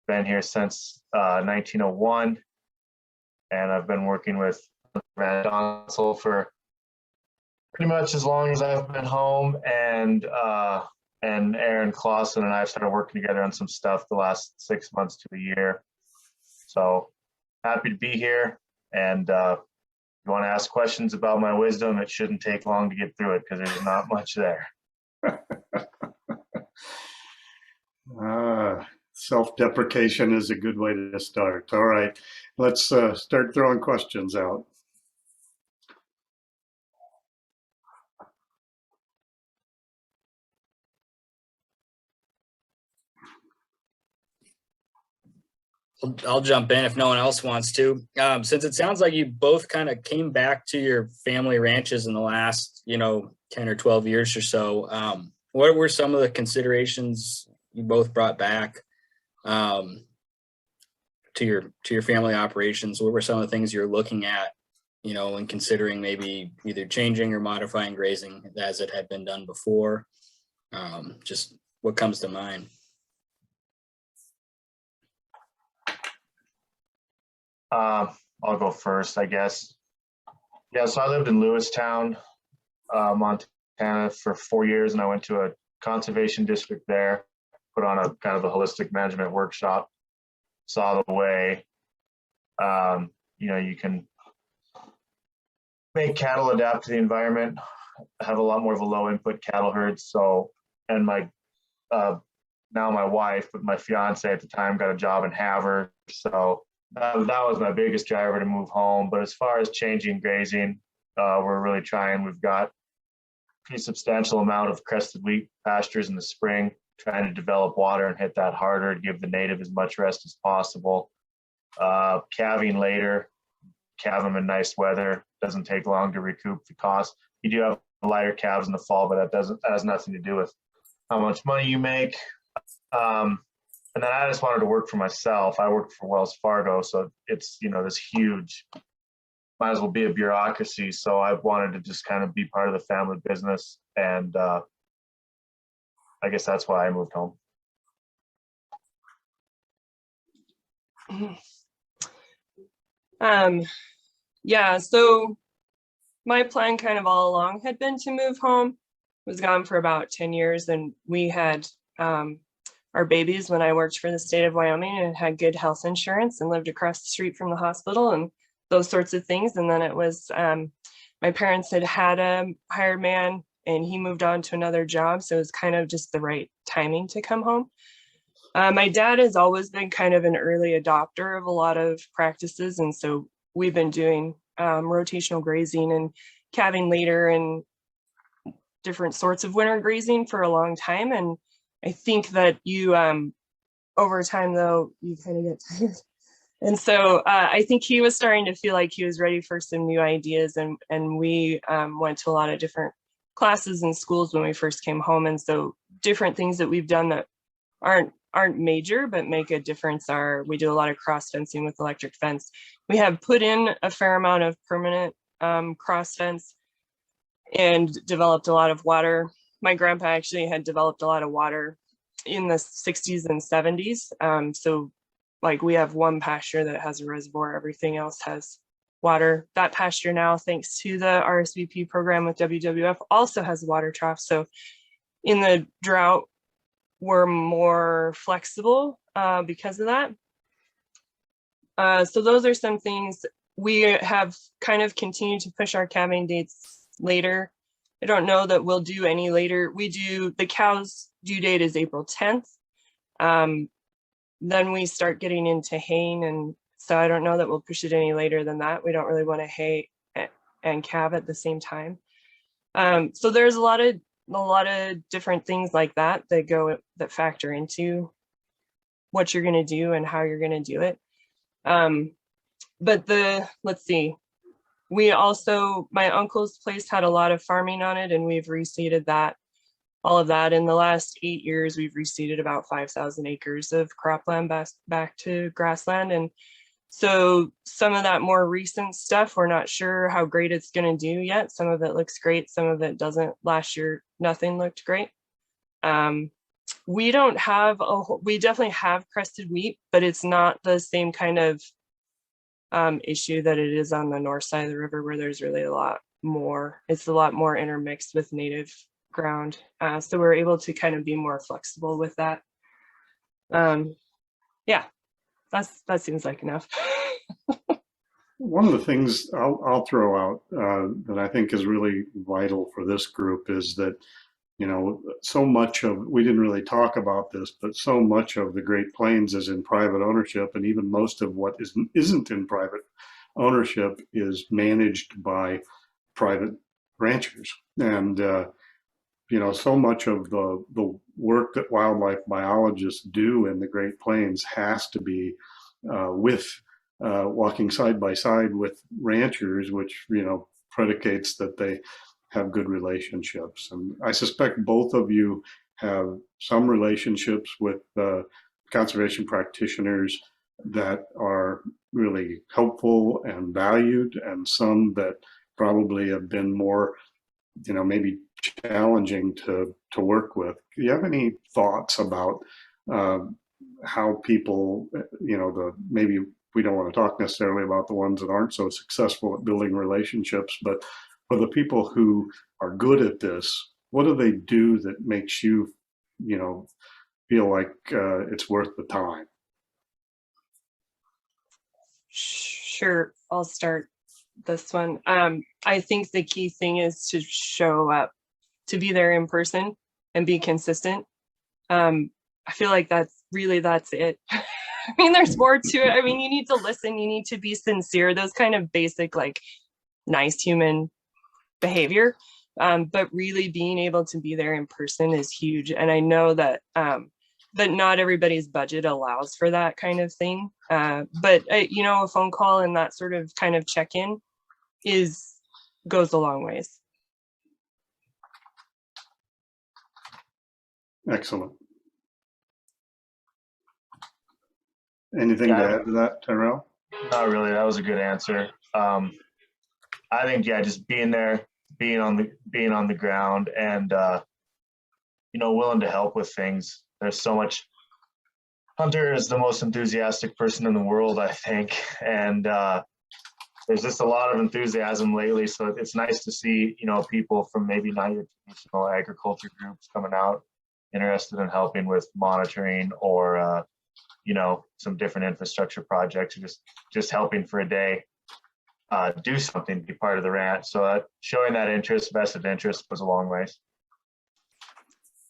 Speaker 11: Been here since 1901, and I've been working with Brad Donsel for pretty much as long as I've been home, and Aaron Clausen and I have started working together on some stuff the last 6 months to a year. So happy to be here, and if you want to ask questions about my wisdom, it shouldn't take long to get through it because there's not much there.
Speaker 1: Self-deprecation is a good way to start. All right, let's start throwing questions out.
Speaker 8: I'll jump in if no one else wants to. Since it sounds like you both kind of came back to your family ranches in the last, 10 or 12 years or so, what were some of the considerations you both brought back to your family operations? What were some of the things you're looking at, and considering maybe either changing or modifying grazing as it had been done before? Just what comes to mind?
Speaker 11: I'll go first, I guess. Yeah, so I lived in Lewistown, Montana for 4 years, and I went to a conservation district there, put on a kind of a holistic management workshop, saw the way, you can make cattle adapt to the environment, have a lot more of a low input cattle herd. So, and now my wife, but my fiance at the time got a job in Havre. So that was my biggest driver to move home. But as far as changing grazing, we're really trying. We've got a pretty substantial amount of crested wheat pastures in the spring, trying to develop water and hit that harder, give the native as much rest as possible. Calving later, calve them in nice weather. Doesn't take long to recoup the cost. You do have lighter calves in the fall, but that has nothing to do with how much money you make. And then I just wanted to work for myself. I worked for Wells Fargo, so it's, you know, this huge, might as well be a bureaucracy. So I wanted to just kind of be part of the family business. And I guess that's why I moved home.
Speaker 10: Yeah, so my plan kind of all along had been to move home. Was gone for about 10 years, and we had our babies when I worked for the state of Wyoming and had good health insurance and lived across the street from the hospital and those sorts of things. And then it was, my parents had a hired man and he moved on to another job. So it was kind of just the right timing to come home. My dad has always been kind of an early adopter of a lot of practices. And so we've been doing rotational grazing and calving later and different sorts of winter grazing for a long time. And I think that you, over time though, you kind of get tired. And so I think he was starting to feel like he was ready for some new ideas. And we went to a lot of different classes and schools when we first came home. And so different things that we've done that aren't major, but make a difference are, we do a lot of cross fencing with electric fence. We have put in a fair amount of permanent cross fence and developed a lot of water. My grandpa actually had developed a lot of water in the 60s and 70s. So like we have one pasture that has a reservoir, everything else has water. That pasture now, thanks to the RSVP program with WWF, also has a water trough. So in the drought, we're more flexible because of that. So those are some things. We have kind of continued to push our calving dates later. I don't know that we'll do any later. We do, the cow's due date is April 10th. Then we start getting into haying, and so I don't know that we'll push it any later than that. We don't really want to hay and calve at the same time. So there's a lot of different things like that that factor into what you're going to do and how you're going to do it. But let's see. We also, my uncle's place had a lot of farming on it, and we've reseeded all of that. In the last 8 years, we've reseeded about 5,000 acres of cropland back to grassland. And so some of that more recent stuff, we're not sure how great it's going to do yet. Some of it looks great, some of it doesn't. Last year, nothing looked great. We don't have we definitely have crested wheat, but it's not the same kind of issue that it is on the north side of the river, where there's really a lot more. It's a lot more intermixed with native ground. So we're able to kind of be more flexible with that. Yeah, that seems like enough.
Speaker 1: One of the things I'll throw out that I think is really vital for this group is that, you know, so much of, we didn't really talk about this, but so much of the Great Plains is in private ownership, and even most of what isn't in private ownership is managed by private ranchers. And you know, so much of the work that wildlife biologists do in the Great Plains has to be walking side by side with ranchers, which, you know, predicates that they have good relationships. And I suspect both of you have some relationships with conservation practitioners that are really helpful and valued, and some that probably have been more, you know, maybe challenging to work with. Do you have any thoughts about how people, you know, maybe we don't want to talk necessarily about the ones that aren't so successful at building relationships, but for the people who are good at this, what do they do that makes you, you know, feel like it's worth the time?
Speaker 10: Sure, I'll start this one. I think the key thing is to show up, to be there in person and be consistent. I feel like that's it. I mean, there's more to it. I mean, you need to listen, you need to be sincere, those kind of basic, like, nice human behavior. But really being able to be there in person is huge. And I know that but not everybody's budget allows for that kind of thing. But you know, a phone call and that sort of kind of check-in goes a long ways.
Speaker 1: Excellent. Anything to add to that, Tyrell?
Speaker 11: Not really. That was a good answer. I think, yeah, just being there, being on the ground, and you know, willing to help with things. There's so much. Hunter is the most enthusiastic person in the world, I think, and there's just a lot of enthusiasm lately. So it's nice to see, you know, people from maybe not your traditional agriculture groups coming out, interested in helping with monitoring or you know, some different infrastructure projects, just helping for a day, do something, be part of the ranch. So showing that interest, vested interest, goes a long ways.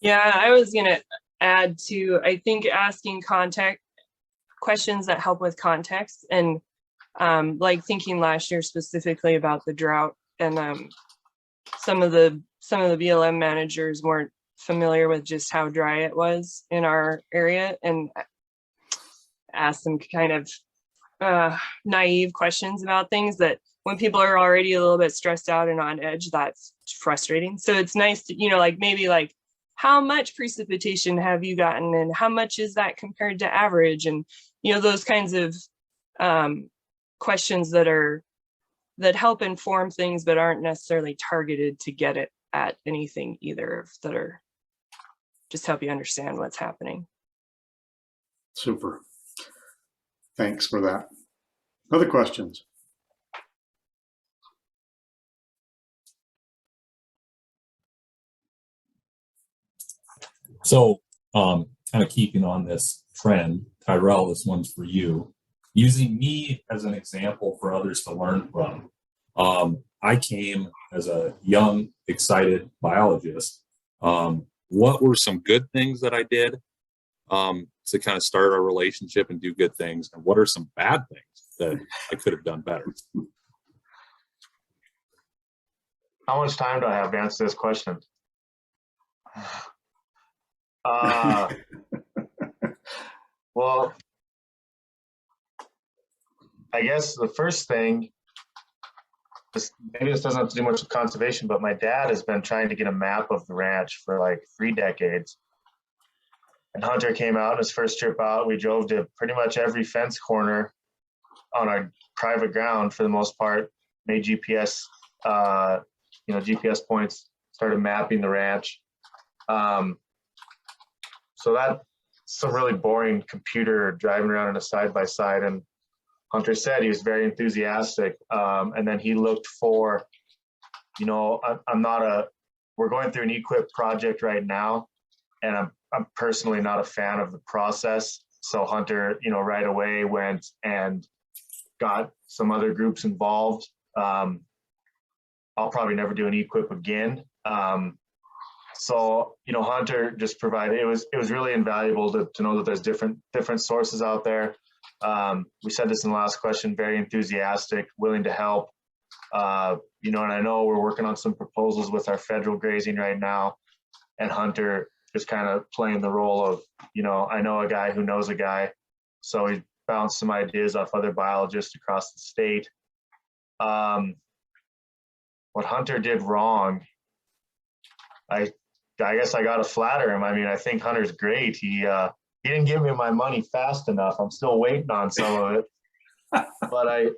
Speaker 10: Yeah, I was gonna add to, I think asking context questions that help with context, and like thinking last year specifically about the drought, and some of the BLM managers weren't familiar with just how dry it was in our area, and ask them kind of naive questions about things that when people are already a little bit stressed out and on edge, that's frustrating. So it's nice to, you know, like maybe like, how much precipitation have you gotten and how much is that compared to average? And, you know, those kinds of questions that help inform things, but aren't necessarily targeted to get it at anything either, that are just help you understand what's happening.
Speaker 1: Super. Thanks for that. Other questions?
Speaker 4: So kind of keeping on this trend, Tyrell, this one's for you. Using me as an example for others to learn from. I came as a young, excited biologist. What were some good things that I did to kind of start our relationship and do good things? And what are some bad things that I could have done better?
Speaker 11: How much time do I have to answer this question? Well, I guess the first thing, maybe this doesn't have to do much with conservation, but my dad has been trying to get a map of the ranch for like 3 decades. And Hunter came out on his first trip out. We drove to pretty much every fence corner on our private ground for the most part, made GPS, you know, GPS points, started mapping the ranch. So that's some really boring computer driving around in a side-by-side. And Hunter said he was very enthusiastic. And then he looked for, you know, we're going through an equip project right now, and I'm personally not a fan of the process. So Hunter, you know, right away went and got some other groups involved. I'll probably never do an equip again. So, you know, Hunter just provided, it was really invaluable to know that there's different sources out there. We said this in the last question, very enthusiastic, willing to help. You know, and I know we're working on some proposals with our federal grazing right now, and Hunter just kind of playing the role of, you know, I know a guy who knows a guy. So he bounced some ideas off other biologists across the state. What Hunter did wrong, I guess I got to flatter him. I mean, I think Hunter's great. He didn't give me my money fast enough. I'm still waiting on some of it. But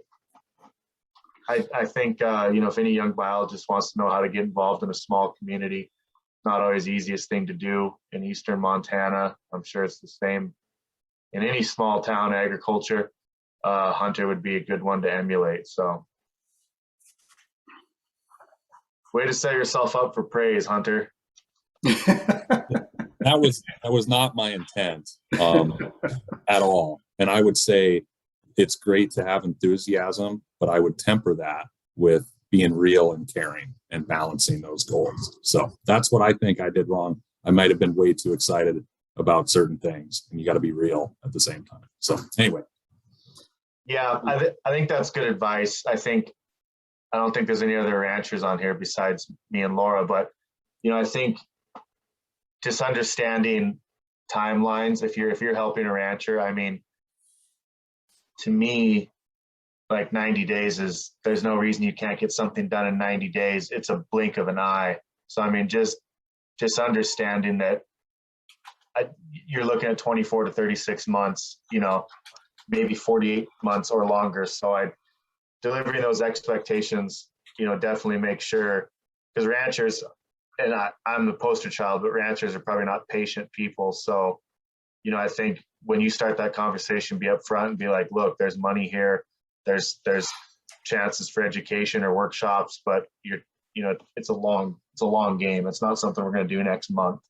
Speaker 11: I think, you know, if any young biologist wants to know how to get involved in a small community, not always the easiest thing to do in eastern Montana. I'm sure it's the same in any small town agriculture. Hunter would be a good one to emulate. So, way to set yourself up for praise, Hunter.
Speaker 4: That was not my intent at all. And I would say it's great to have enthusiasm, but I would temper that with being real and caring and balancing those goals. So that's what I think I did wrong. I might have been way too excited about certain things, and you got to be real at the same time. So anyway.
Speaker 11: Yeah, I think that's good advice. I don't think there's any other ranchers on here besides me and Laura, but, you know, I think just understanding timelines. If you're helping a rancher, I mean, to me, like 90 days is, there's no reason you can't get something done in 90 days. It's a blink of an eye. So I mean, just understanding that you're looking at 24 to 36 months, you know, maybe 48 months or longer. So delivering those expectations, you know, definitely make sure, because ranchers, and I'm the poster child, but ranchers are probably not patient people. So, you know, I think when you start that conversation, be upfront and be like, look, there's money here. There's chances for education or workshops, but you know, it's a long game. It's not something we're going to do next month.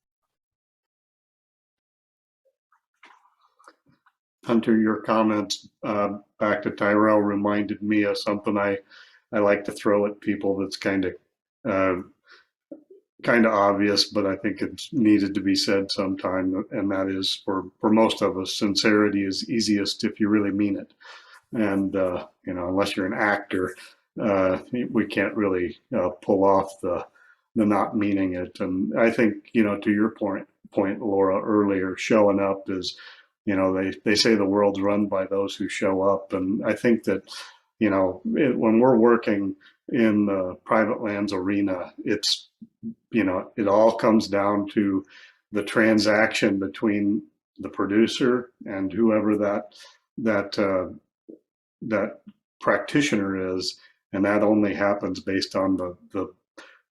Speaker 1: Hunter, your comments back to Tyrell reminded me of something I like to throw at people that's kind of obvious, but I think it's needed to be said sometime, and that is for most of us, sincerity is easiest if you really mean it. And you know, unless you're an actor, we can't really pull off the not meaning it. And I think, you know, to your point, Laura, earlier, showing up is, you know, they say the world's run by those who show up. And I think that, you know, when we're working in the private lands arena, it's, you know, it all comes down to the transaction between the producer and whoever that practitioner is, and that only happens based on the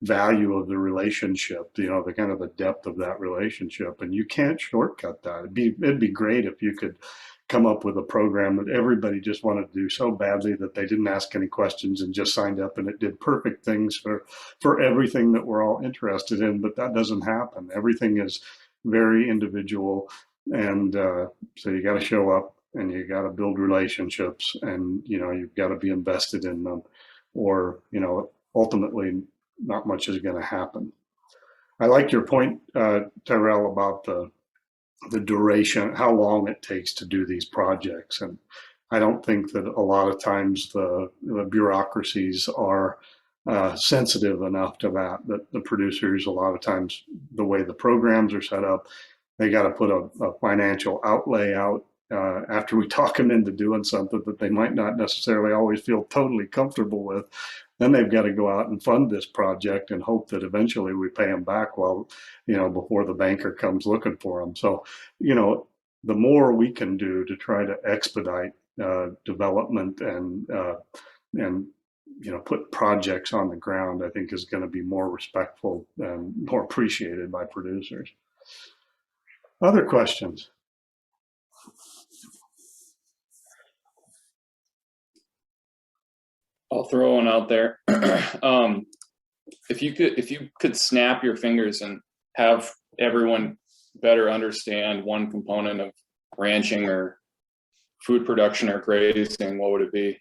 Speaker 1: value of the relationship, you know, the kind of the depth of that relationship, and you can't shortcut that. It'd be great if you could come up with a program that everybody just wanted to do so badly that they didn't ask any questions and just signed up, and it did perfect things for everything that we're all interested in. But that doesn't happen. Everything is very individual, and so you got to show up and you got to build relationships, and you know, you've got to be invested in them, or you know, ultimately not much is going to happen. I like your point, Tyrell, about the duration, how long it takes to do these projects. And I don't think that a lot of times the bureaucracies are sensitive enough to that the producers, a lot of times, the way the programs are set up, they got to put a financial outlay out after we talk them into doing something that they might not necessarily always feel totally comfortable with. Then they've got to go out and fund this project and hope that eventually we pay them back, while, you know, before the banker comes looking for them. So, you know, the more we can do to try to expedite development and you know, put projects on the ground, I think is going to be more respectful and more appreciated by producers. Other questions?
Speaker 2: I'll throw one out there. If you could snap your fingers and have everyone better understand one component of ranching or food production or grazing, what would it be?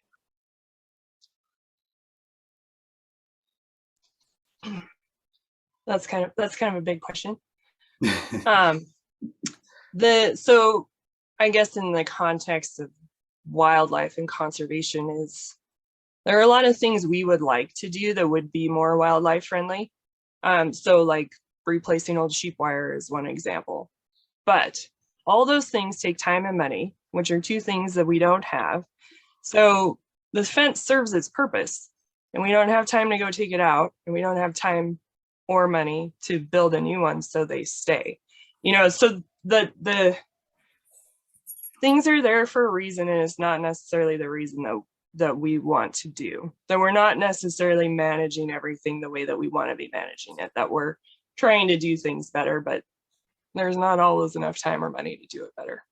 Speaker 10: That's kind of a big question. So I guess in the context of wildlife and conservation, is there are a lot of things we would like to do that would be more wildlife friendly. So like replacing old sheep wire is one example, but all those things take time and money, which are two things that we don't have. So the fence serves its purpose, and we don't have time to go take it out, and we don't have time or money to build a new one, so they stay. You know, so the things are there for a reason, and it's not necessarily the reason that we want to do. That we're not necessarily managing everything the way that we want to be managing it, that we're trying to do things better, but there's not always enough time or money to do it better.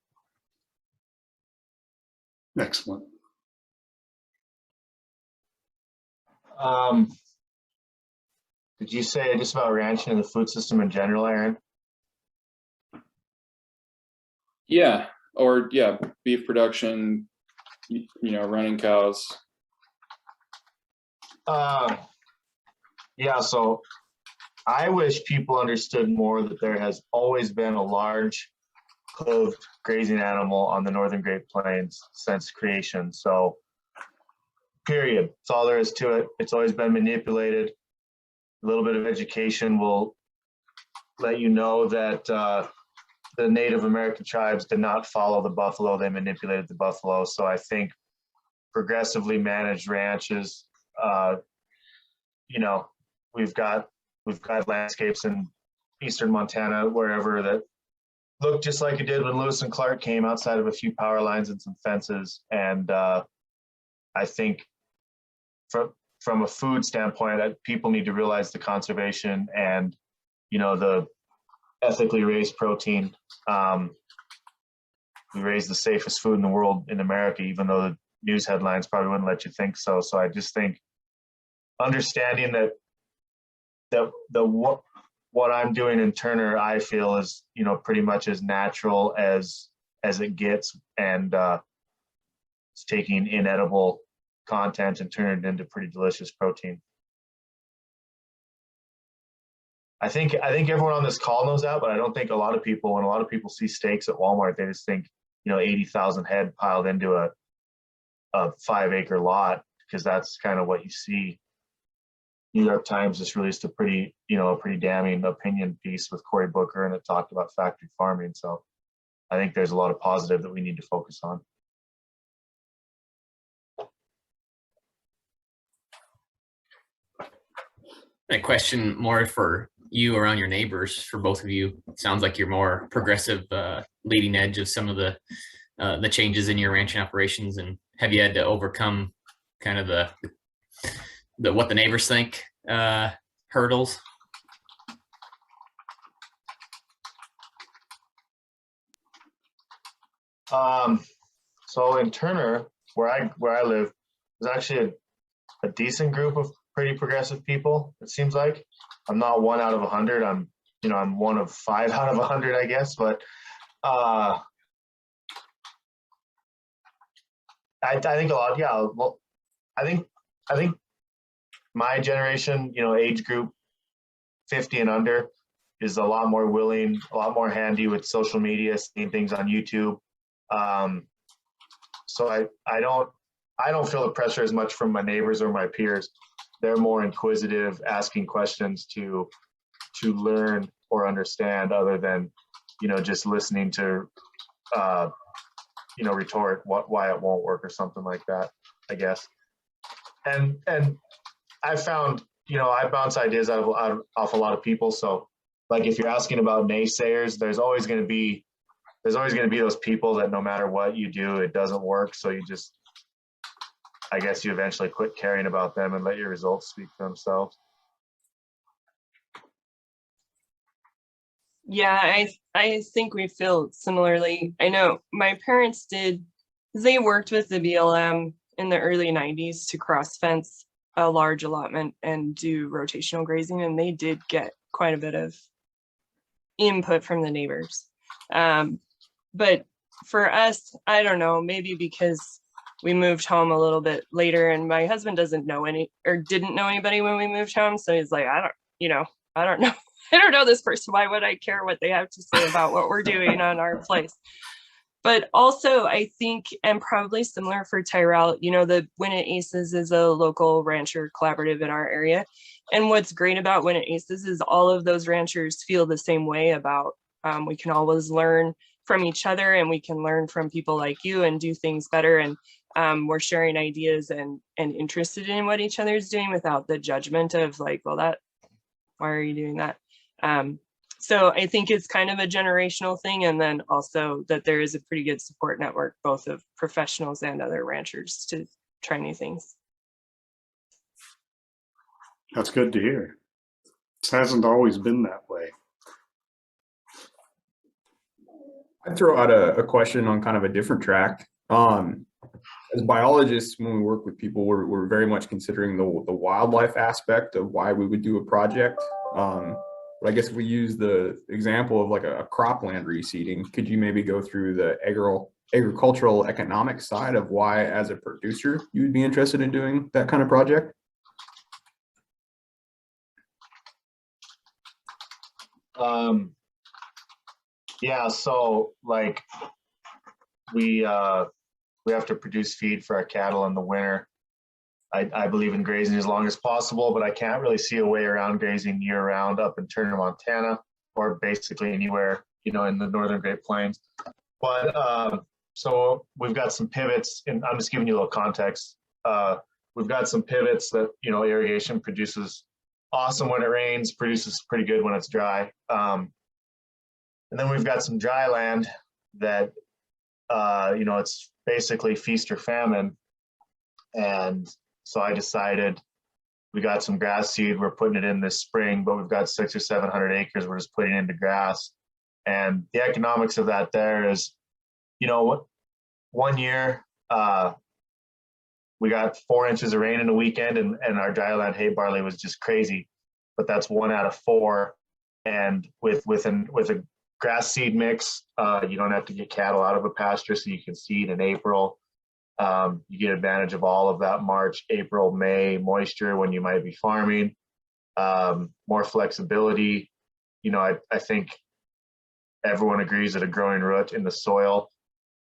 Speaker 1: Excellent.
Speaker 11: Did you say just about ranching and the food system in general, Aaron?
Speaker 2: Yeah, or yeah, beef production, you know, running cows.
Speaker 11: Yeah, so I wish people understood more that there has always been a large hooved grazing animal on the Northern Great Plains since creation. So, period. That's all there is to it. It's always been manipulated. A little bit of education will let you know that the Native American tribes did not follow the buffalo. They manipulated the buffalo. So I think progressively managed ranches, you know, we've got landscapes in eastern Montana, wherever, that look just like it did when Lewis and Clark came, outside of a few power lines and some fences. And I think from a food standpoint, that people need to realize the conservation and, you know, the ethically raised protein. We raise the safest food in the world in America, even though the news headlines probably wouldn't let you think so. So I just think understanding that what I'm doing in Turner, I feel is, you know, pretty much as natural as it gets, and it's taking inedible content and turning it into pretty delicious protein. I think everyone on this call knows that, but I don't think a lot of people, when a lot of people see steaks at Walmart, they just think, you know, 80,000 head piled into a 5-acre lot, because that's kind of what you see. New York Times just released a pretty damning opinion piece with Cory Booker, and it talked about factory farming. So I think there's a lot of positive that we need to focus on.
Speaker 3: A question more for you around your neighbors, for both of you. It sounds like you're more progressive, leading edge of some of the changes in your ranching operations. And have you had to overcome kind of the what the neighbors think hurdles?
Speaker 11: So in Turner, where I live, there's actually a decent group of pretty progressive people. It seems like I'm not 1 out of 100. I'm one of 5 out of 100, I guess. But I think a lot. Yeah. Well, I think my generation, you know, age group 50 and under, is a lot more willing, a lot more handy with social media, seeing things on YouTube. So I don't feel the pressure as much from my neighbors or my peers. They're more inquisitive, asking questions to learn or understand, other than, you know, just listening to you know, retort why it won't work or something like that, I guess. And I found, you know, I bounce ideas off a lot of people. So like, if you're asking about naysayers, there's always going to be those people that no matter what you do, it doesn't work. So I guess you eventually quit caring about them and let your results speak for themselves.
Speaker 10: Yeah, I think we feel similarly. I know my parents they worked with the BLM in the early 90s to cross fence a large allotment and do rotational grazing, and they did get quite a bit of input from the neighbors. But for us, I don't know, maybe because we moved home a little bit later, and my husband didn't know anybody when we moved home. So he's like, I don't know. I don't know this person. Why would I care what they have to say about what we're doing on our place? But also, I think, and probably similar for Tyrell, you know, the Win It Aces is a local rancher collaborative in our area. And what's great about Win It Aces is all of those ranchers feel the same way about, we can always learn from each other, and we can learn from people like you and do things better. And we're sharing ideas and interested in what each other's doing without the judgment of like, well, why are you doing that? So I think it's kind of a generational thing. And then also that there is a pretty good support network, both of professionals and other ranchers, to try new things.
Speaker 1: That's good to hear. It hasn't always been that way.
Speaker 7: I'd throw out a question on kind of a different track. As biologists, when we work with people, we're very much considering the wildlife aspect of why we would do a project. But I guess if we use the example of like a cropland reseeding, could you maybe go through the agricultural economic side of why, as a producer, you would be interested in doing that kind of project?
Speaker 11: Yeah, so like we have to produce feed for our cattle in the winter. I believe in grazing as long as possible, but I can't really see a way around grazing year round up in Turner, Montana, or basically anywhere in the Northern Great Plains. But so we've got some pivots, and I'm just giving you a little context. We've got some pivots that, irrigation produces awesome when it rains, produces pretty good when it's dry. And then we've got some dry land that, it's basically feast or famine. And so I decided, we got some grass seed, we're putting it in this spring, but we've got 600 or 700 acres, we're just putting it into grass. And the economics of that there is, 1 year, we got 4 inches of rain in a weekend, and our dryland hay barley was just crazy. But that's 1 out of 4. And with a grass seed mix, you don't have to get cattle out of a pasture, so you can seed in April. You get advantage of all of that March, April, May moisture when you might be farming. More flexibility. I think everyone agrees that a growing root in the soil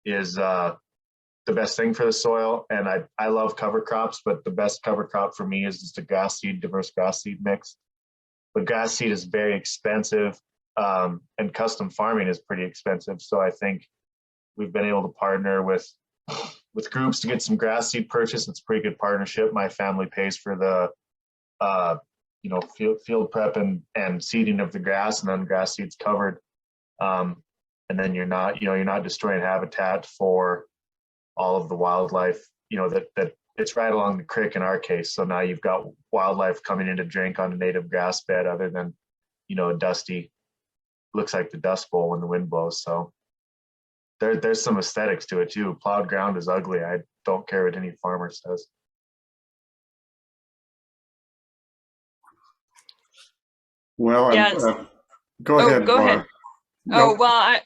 Speaker 11: is the best thing for the soil. And I love cover crops, but the best cover crop for me is just a diverse grass seed mix. But grass seed is very expensive, and custom farming is pretty expensive. So I think we've been able to partner with groups to get some grass seed purchase. It's a pretty good partnership. My family pays for the field prep and seeding of the grass, and then grass seed's covered. And then you're not destroying habitat for all of the wildlife, that it's right along the creek in our case. So now you've got wildlife coming in to drink on a native grass bed, other than, a dusty, looks like the Dust Bowl when the wind blows. So there's some aesthetics to it too. Plowed ground is ugly. I don't care what any farmer says.
Speaker 1: Well,
Speaker 10: Yes.
Speaker 1: go ahead.
Speaker 10: Go ahead.
Speaker 1: No.
Speaker 10: Oh, well,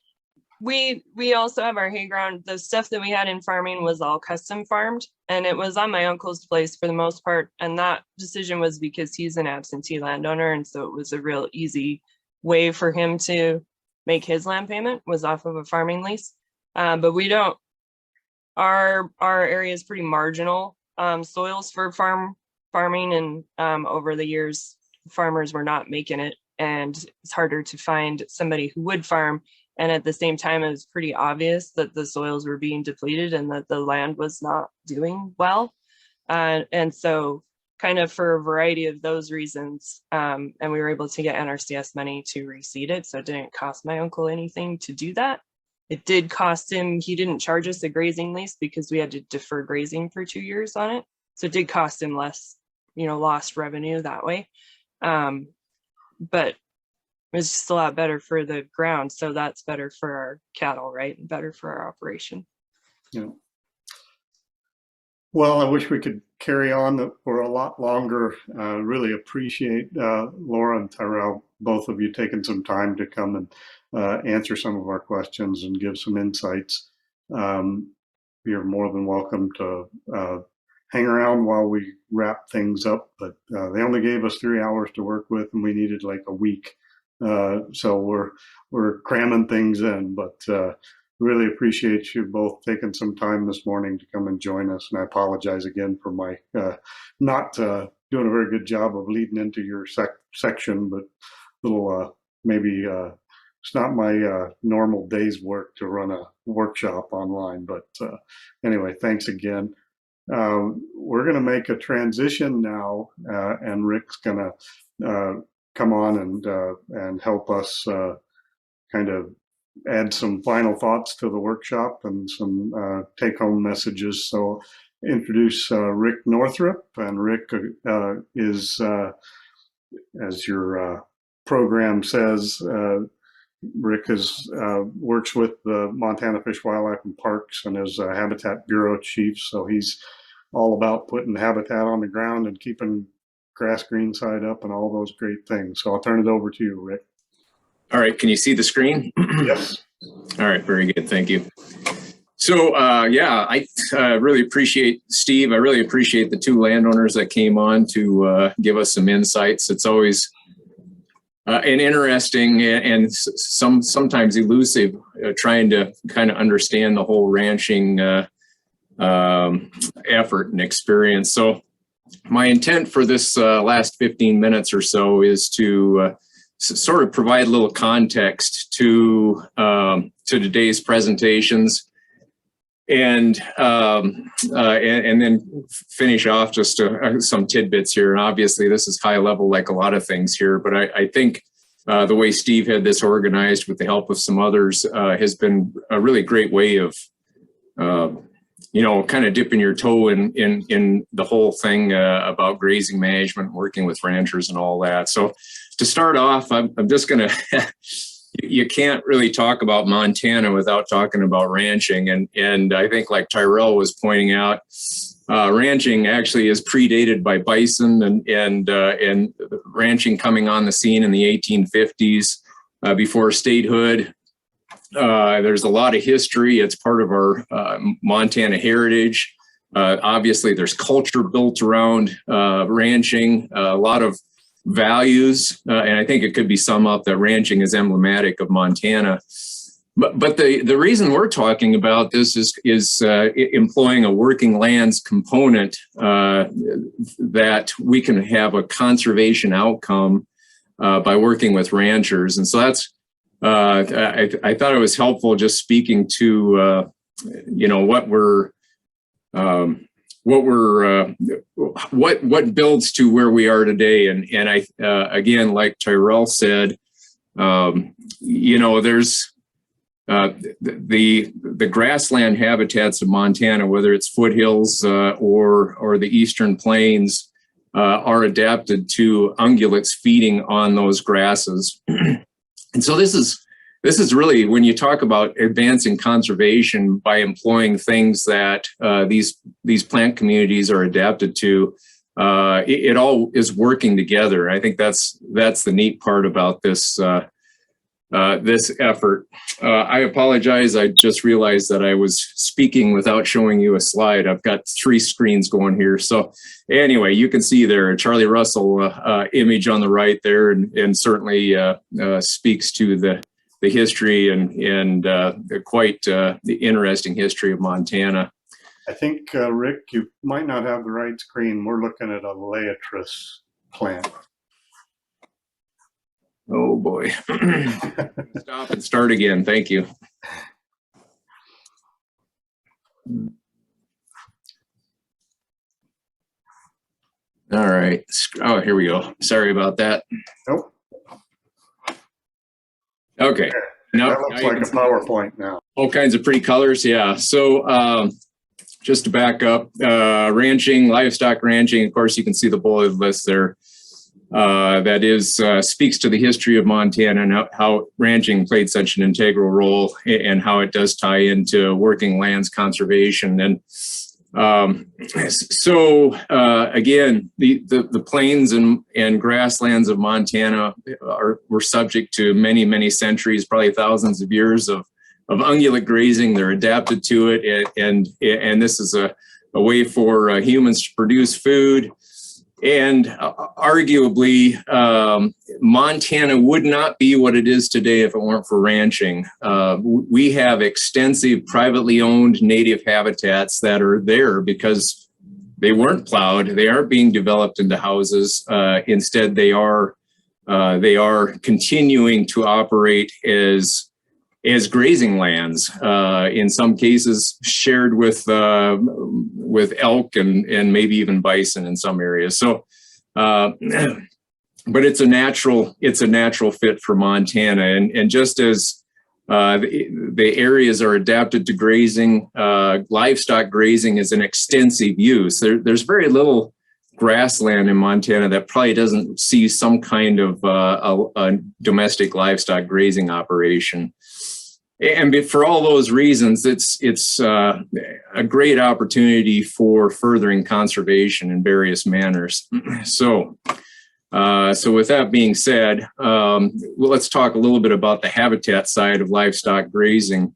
Speaker 10: we also have our hay ground. The stuff that we had in farming was all custom farmed, and it was on my uncle's place for the most part. And that decision was because he's an absentee landowner, and so it was a real easy way for him to make his land payment, was off of a farming lease. But we don't. Our area is pretty marginal soils for farming, and over the years, farmers were not making it, and it's harder to find somebody who would farm. And at the same time, it was pretty obvious that the soils were being depleted and that the land was not doing well. And so kind of for a variety of those reasons, and we were able to get NRCS money to reseed it. So it didn't cost my uncle anything to do that. It did cost him, he didn't charge us a grazing lease because we had to defer grazing for 2 years on it. So it did cost him less, lost revenue that way. But it's just a lot better for the ground. So that's better for our cattle, right? And better for our operation.
Speaker 1: Yeah. Well, I wish we could carry on for a lot longer. Really appreciate Laura and Tyrell, both of you taking some time to come and answer some of our questions and give some insights. You're more than welcome to hang around while we wrap things up, but they only gave us 3 hours to work with, and we needed like a week. So we're cramming things in, but really appreciate you both taking some time this morning to come and join us. And I apologize again for my not doing a very good job of leading into your section, but little maybe it's not my normal day's work to run a workshop online. But anyway, thanks again. We're going to make a transition now, and Rick's going to come on and help us kind of add some final thoughts to the workshop and some take-home messages. So introduce Rick Northrup, and Rick is, as your program says, Rick works with the Montana Fish, Wildlife and Parks and is a Habitat Bureau Chief. So he's all about putting habitat on the ground and keeping grass green side up and all those great things. So I'll turn it over to you, Rick.
Speaker 9: All right, can you see the screen?
Speaker 1: Yes.
Speaker 9: All right, very good, thank you. So yeah, I really appreciate Steve. I really appreciate the 2 landowners that came on to give us some insights. It's always an interesting and sometimes elusive trying to kind of understand the whole ranching effort and experience. So my intent for this last 15 minutes or so is to sort of provide a little context to today's presentations, and then finish off just some tidbits here. And obviously, this is high level, like a lot of things here, but I think the way Steve had this organized with the help of some others has been a really great way of kind of dipping your toe in the whole thing about grazing management, working with ranchers and all that. So to start off, I'm just going to, you can't really talk about Montana without talking about ranching. And I think, like Tyrell was pointing out, ranching actually is predated by bison and ranching coming on the scene in the 1850s before statehood. There's a lot of history. It's part of our Montana heritage. Obviously, there's culture built around ranching, a lot of values, and I think it could be summed up that ranching is emblematic of Montana. But the reason we're talking about this is employing a working lands component that we can have a conservation outcome by working with ranchers. And so that's I thought it was helpful just speaking to what builds to where we are today. And I again, like Tyrell said, there's the grassland habitats of Montana, whether it's foothills or the eastern plains, are adapted to ungulates feeding on those grasses. And so this is really, when you talk about advancing conservation by employing things that these plant communities are adapted to, it all is working together. I think that's the neat part about this this effort. I apologize. I just realized that I was speaking without showing you a slide. I've got 3 screens going here. So anyway, you can see there a Charlie Russell image on the right there, and certainly speaks to the history and quite the interesting history of Montana.
Speaker 1: I think, Rick, you might not have the right screen. We're looking at a Laetris plant.
Speaker 9: Oh boy. Stop and start again. Thank you. All right. Oh, here we go. Sorry about that.
Speaker 1: Nope.
Speaker 9: Okay. Now,
Speaker 1: that looks like a PowerPoint now.
Speaker 9: All kinds of pretty colors. Yeah. So just to back up, ranching, livestock ranching, of course, you can see the bullet list there. That is speaks to the history of Montana and how ranching played such an integral role, and how it does tie into working lands conservation. And again, the plains and grasslands of Montana were subject to many centuries, probably thousands of years of ungulate grazing. They're adapted to it, and this is a way for humans to produce food. And arguably, Montana would not be what it is today if it weren't for ranching. We have extensive privately owned native habitats that are there because they weren't plowed. They aren't being developed into houses. Instead, they are continuing to operate as grazing lands, in some cases shared with elk and maybe even bison in some areas. So, but it's a natural fit for Montana. And just as the areas are adapted to grazing, livestock grazing is an extensive use. There's very little grassland in Montana that probably doesn't see some kind of a domestic livestock grazing operation. And for all those reasons, it's a great opportunity for furthering conservation in various manners. So with that being said, let's talk a little bit about the habitat side of livestock grazing.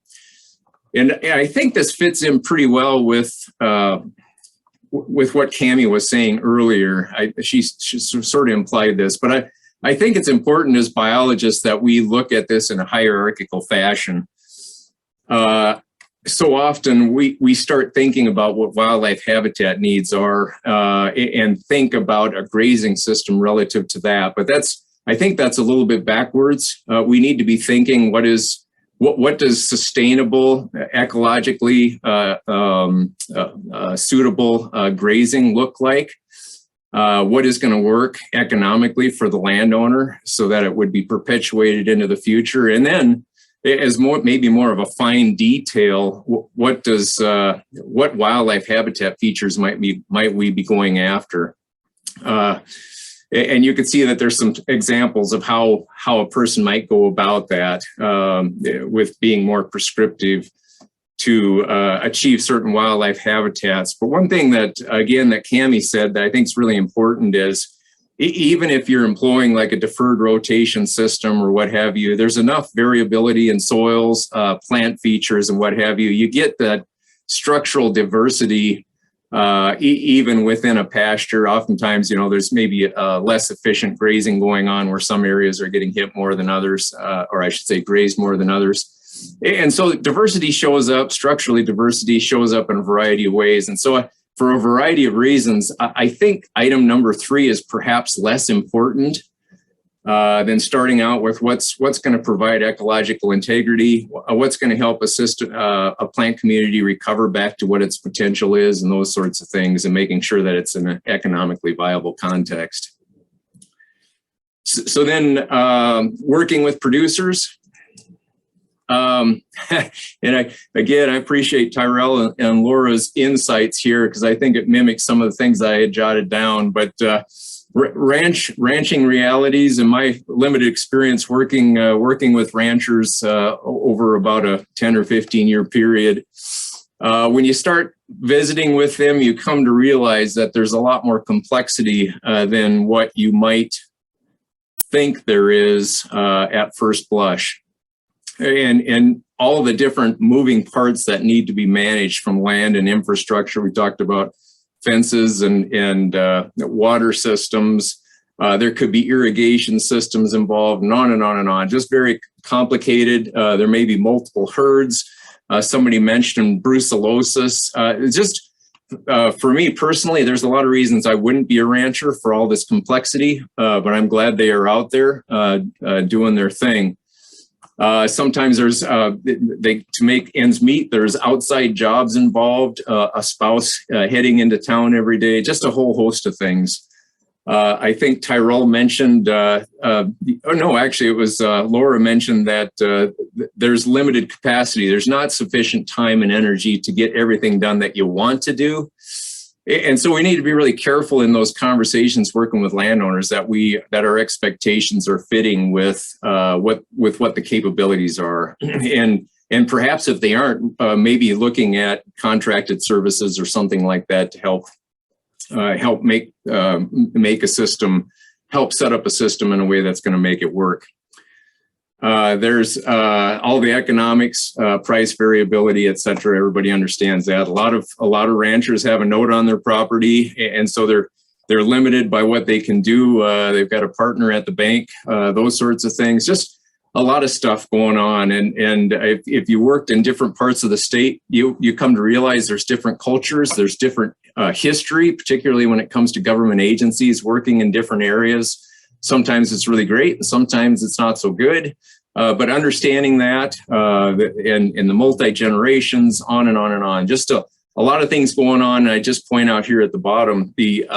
Speaker 9: And I think this fits in pretty well with what Cammie was saying earlier. She sort of implied this, but I think it's important as biologists that we look at this in a hierarchical fashion. So often we start thinking about what wildlife habitat needs are and think about a grazing system relative to that. But I think that's a little bit backwards. We need to be thinking what does sustainable, ecologically suitable grazing look like? What is going to work economically for the landowner so that it would be perpetuated into the future? And then, as maybe more of a fine detail, what wildlife habitat features might we be going after? And you can see that there's some examples of how a person might go about that with being more prescriptive to achieve certain wildlife habitats. But one thing that, again, that Cammie said that I think is really important is, even if you're employing like a deferred rotation system or what have you, there's enough variability in soils, plant features and what have you. You get that structural diversity even within a pasture. Oftentimes, there's maybe less efficient grazing going on where some areas are getting hit more than others, or I should say grazed more than others. And so diversity shows up, structurally diversity shows up in a variety of ways. And so for a variety of reasons, I think item number 3 is perhaps less important than starting out with what's going to provide ecological integrity, what's going to help assist a plant community recover back to what its potential is, and those sorts of things, and making sure that it's in an economically viable context. So then working with producers. And I appreciate Tyrell and Laura's insights here, because I think it mimics some of the things I had jotted down. But ranching realities, and my limited experience working with ranchers over about a 10 or 15 year period, when you start visiting with them, you come to realize that there's a lot more complexity than what you might think there is at first blush. And all the different moving parts that need to be managed, from land and infrastructure. We talked about fences and water systems. There could be irrigation systems involved, and on and on and on. Just very complicated. There may be multiple herds. Somebody mentioned brucellosis. For me personally, there's a lot of reasons I wouldn't be a rancher for all this complexity, but I'm glad they are out there doing their thing. Sometimes there's, to make ends meet, there's outside jobs involved, a spouse heading into town every day, just a whole host of things. I think Tyrell mentioned, actually it was Laura mentioned that there's limited capacity. There's not sufficient time and energy to get everything done that you want to do. And so we need to be really careful in those conversations working with landowners that our expectations are fitting with what the capabilities are. And perhaps if they aren't, maybe looking at contracted services or something like that to help make a system, help set up a system in a way that's going to make it work. There's all the economics, price variability, et cetera. Everybody understands that. A lot of ranchers have a note on their property, and so they're limited by what they can do. They've got a partner at the bank, those sorts of things. Just a lot of stuff going on. And if you worked in different parts of the state, you come to realize there's different cultures, there's different history, particularly when it comes to government agencies working in different areas. Sometimes it's really great, and sometimes it's not so good. But understanding that and the multi-generations, on and on and on, just a lot of things going on. And I just point out here at the bottom, the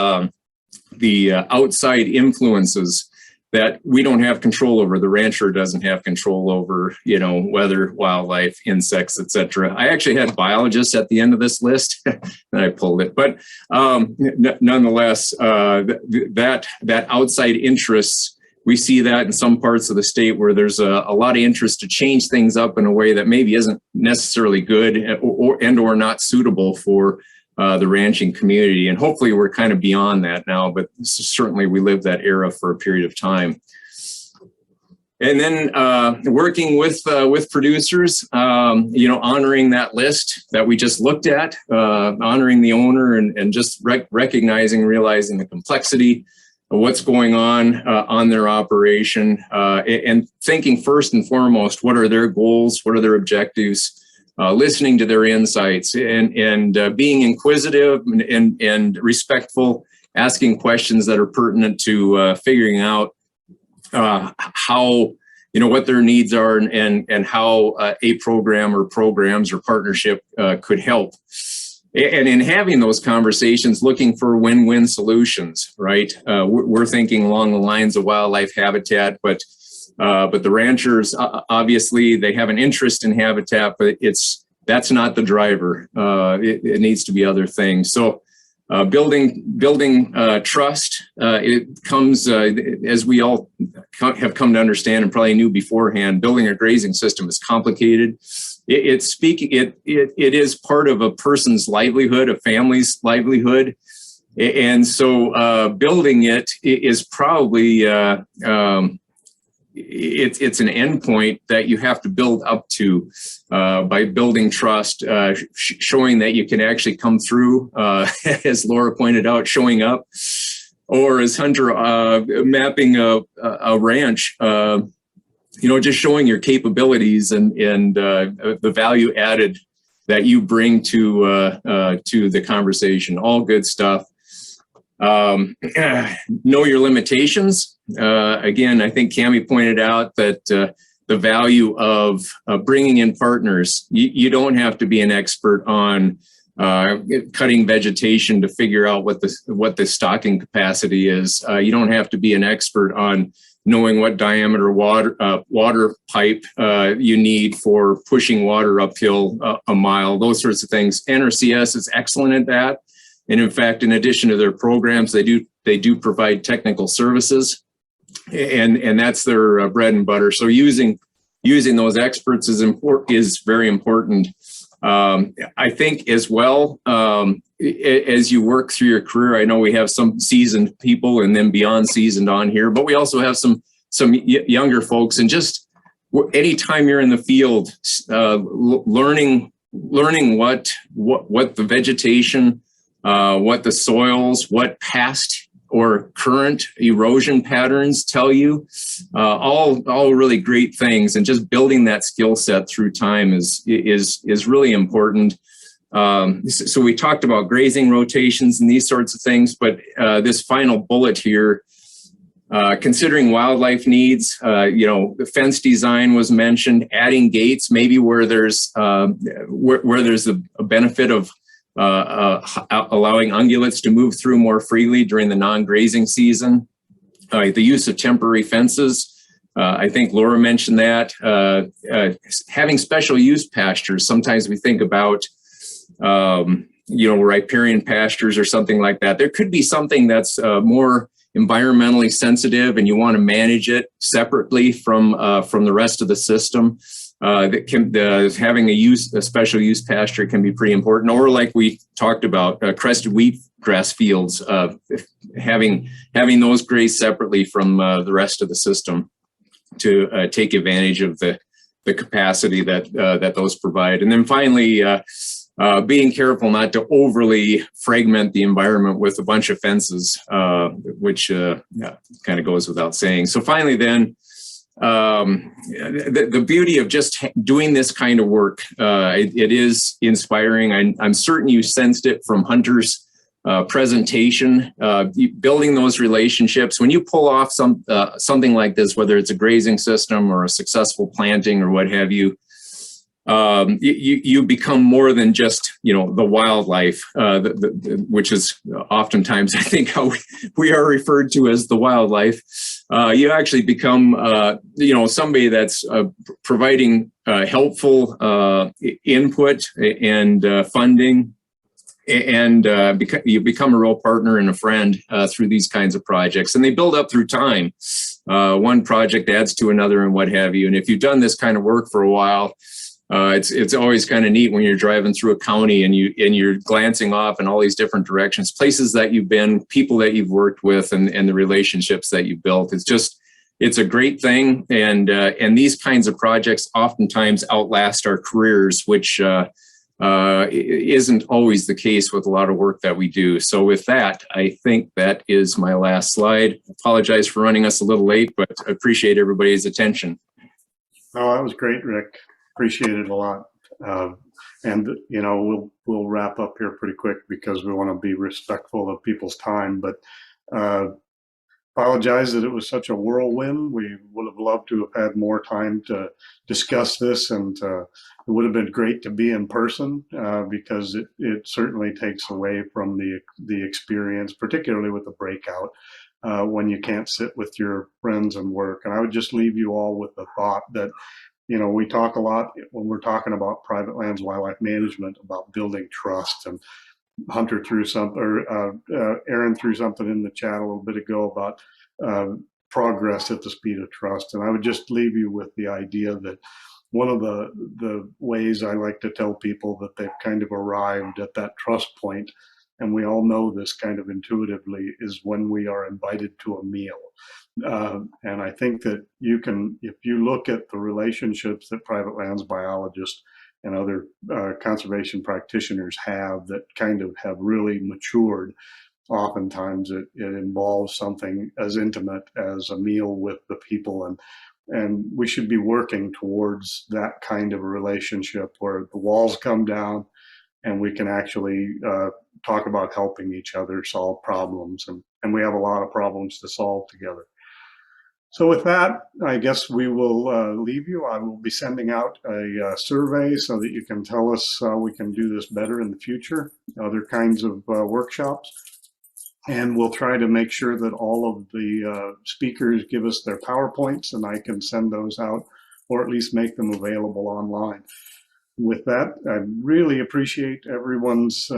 Speaker 9: outside influences that we don't have control over. The rancher doesn't have control over, weather, wildlife, insects, etc. I actually had biologists at the end of this list, and I pulled it. But nonetheless, that outside interests, we see that in some parts of the state where there's a lot of interest to change things up in a way that maybe isn't necessarily good or not suitable for the ranching community. And hopefully we're kind of beyond that now, but certainly we lived that era for a period of time. And then working with producers, honoring that list that we just looked at, honoring the owner and just realizing the complexity of what's going on their operation, and thinking first and foremost, what are their goals, what are their objectives, listening to their insights, and being inquisitive and respectful, asking questions that are pertinent to figuring out how, what their needs are and how a program or programs or partnership could help. And in having those conversations, looking for win-win solutions, right? We're thinking along the lines of wildlife habitat, but the ranchers, obviously, they have an interest in habitat, but that's not the driver. It needs to be other things. So building trust, it comes, as we all have come to understand and probably knew beforehand, building a grazing system is complicated. It is part of a person's livelihood, a family's livelihood. And so building it is probably, it's an endpoint that you have to build up to by building trust, showing that you can actually come through, as Laura pointed out, showing up, or as Hunter mapping a ranch, just showing your capabilities and the value added that you bring to the conversation. All good stuff. Know your limitations. Again, I think Cammie pointed out that the value of bringing in partners. You don't have to be an expert on cutting vegetation to figure out what the stocking capacity is. You don't have to be an expert on knowing what diameter water pipe you need for pushing water uphill a mile, those sorts of things. NRCS is excellent at that. And in fact, in addition to their programs, they do provide technical services, and that's their bread and butter. So using those experts is very important. I think as well, as you work through your career, I know we have some seasoned people and then beyond seasoned on here, but we also have some younger folks. And just anytime you're in the field, learning what the vegetation, what the soils, what past or current erosion patterns tell you, all really great things. And just building that skill set through time is really important. So we talked about grazing rotations and these sorts of things, but this final bullet here, considering wildlife needs, the fence design was mentioned, adding gates, maybe where there's a benefit of allowing ungulates to move through more freely during the non-grazing season. The use of temporary fences, I think Laura mentioned that. Having special use pastures, sometimes we think about riparian pastures or something like that. There could be something that's more environmentally sensitive and you want to manage it separately from the rest of the system. Having a special use pasture can be pretty important. Or like we talked about, crested wheatgrass fields, having those graze separately from the rest of the system to take advantage of the capacity that those provide. And then finally, being careful not to overly fragment the environment with a bunch of fences, which kind of goes without saying. So finally then, the beauty of just doing this kind of work, it is inspiring. I'm certain you sensed it from Hunter's presentation, building those relationships. When you pull off something like this, whether it's a grazing system or a successful planting or what have you, you become more than just the wildlife, which is oftentimes I think how we are referred to as the wildlife. You actually become somebody that's providing helpful input and funding, and you become a real partner and a friend through these kinds of projects, and they build up through time. One project adds to another and what have you. And if you've done this kind of work for a while, it's always kind of neat when you're driving through a county and you're glancing off in all these different directions, places that you've been, people that you've worked with, and the relationships that you've built. It's a great thing, and these kinds of projects oftentimes outlast our careers, which isn't always the case with a lot of work that we do. So with that, I think that is my last slide. Apologize for running us a little late, but appreciate everybody's attention.
Speaker 1: Oh, that was great, Rick. Appreciate it a lot. And we'll wrap up here pretty quick because we want to be respectful of people's time. But apologize that it was such a whirlwind. We would have loved to have had more time to discuss this, and it would have been great to be in person because it certainly takes away from the experience, particularly with the breakout, when you can't sit with your friends and work. And I would just leave you all with the thought that, you know, we talk a lot when we're talking about private lands wildlife management about building trust, and Hunter threw something, or Aaron threw something in the chat a little bit ago about progress at the speed of trust. And I would just leave you with the idea that one of the ways I like to tell people that they've kind of arrived at that trust point, and we all know this kind of intuitively, is when we are invited to a meal. And I think that you can, if you look at the relationships that private lands biologists and other conservation practitioners have that kind of have really matured, oftentimes it involves something as intimate as a meal with the people. And we should be working towards that kind of a relationship where the walls come down and we can actually talk about helping each other solve problems. And we have a lot of problems to solve together. So with that, I guess we will leave you. I will be sending out a survey so that you can tell us how we can do this better in the future, other kinds of workshops. And we'll try to make sure that all of the speakers give us their PowerPoints, and I can send those out, or at least make them available online. With that, I really appreciate everyone's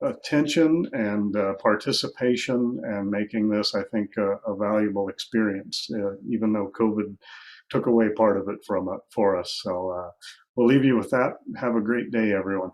Speaker 1: attention and participation, and making this, I think, a valuable experience, even though COVID took away part of it for us. So we'll leave you with that. Have a great day, everyone.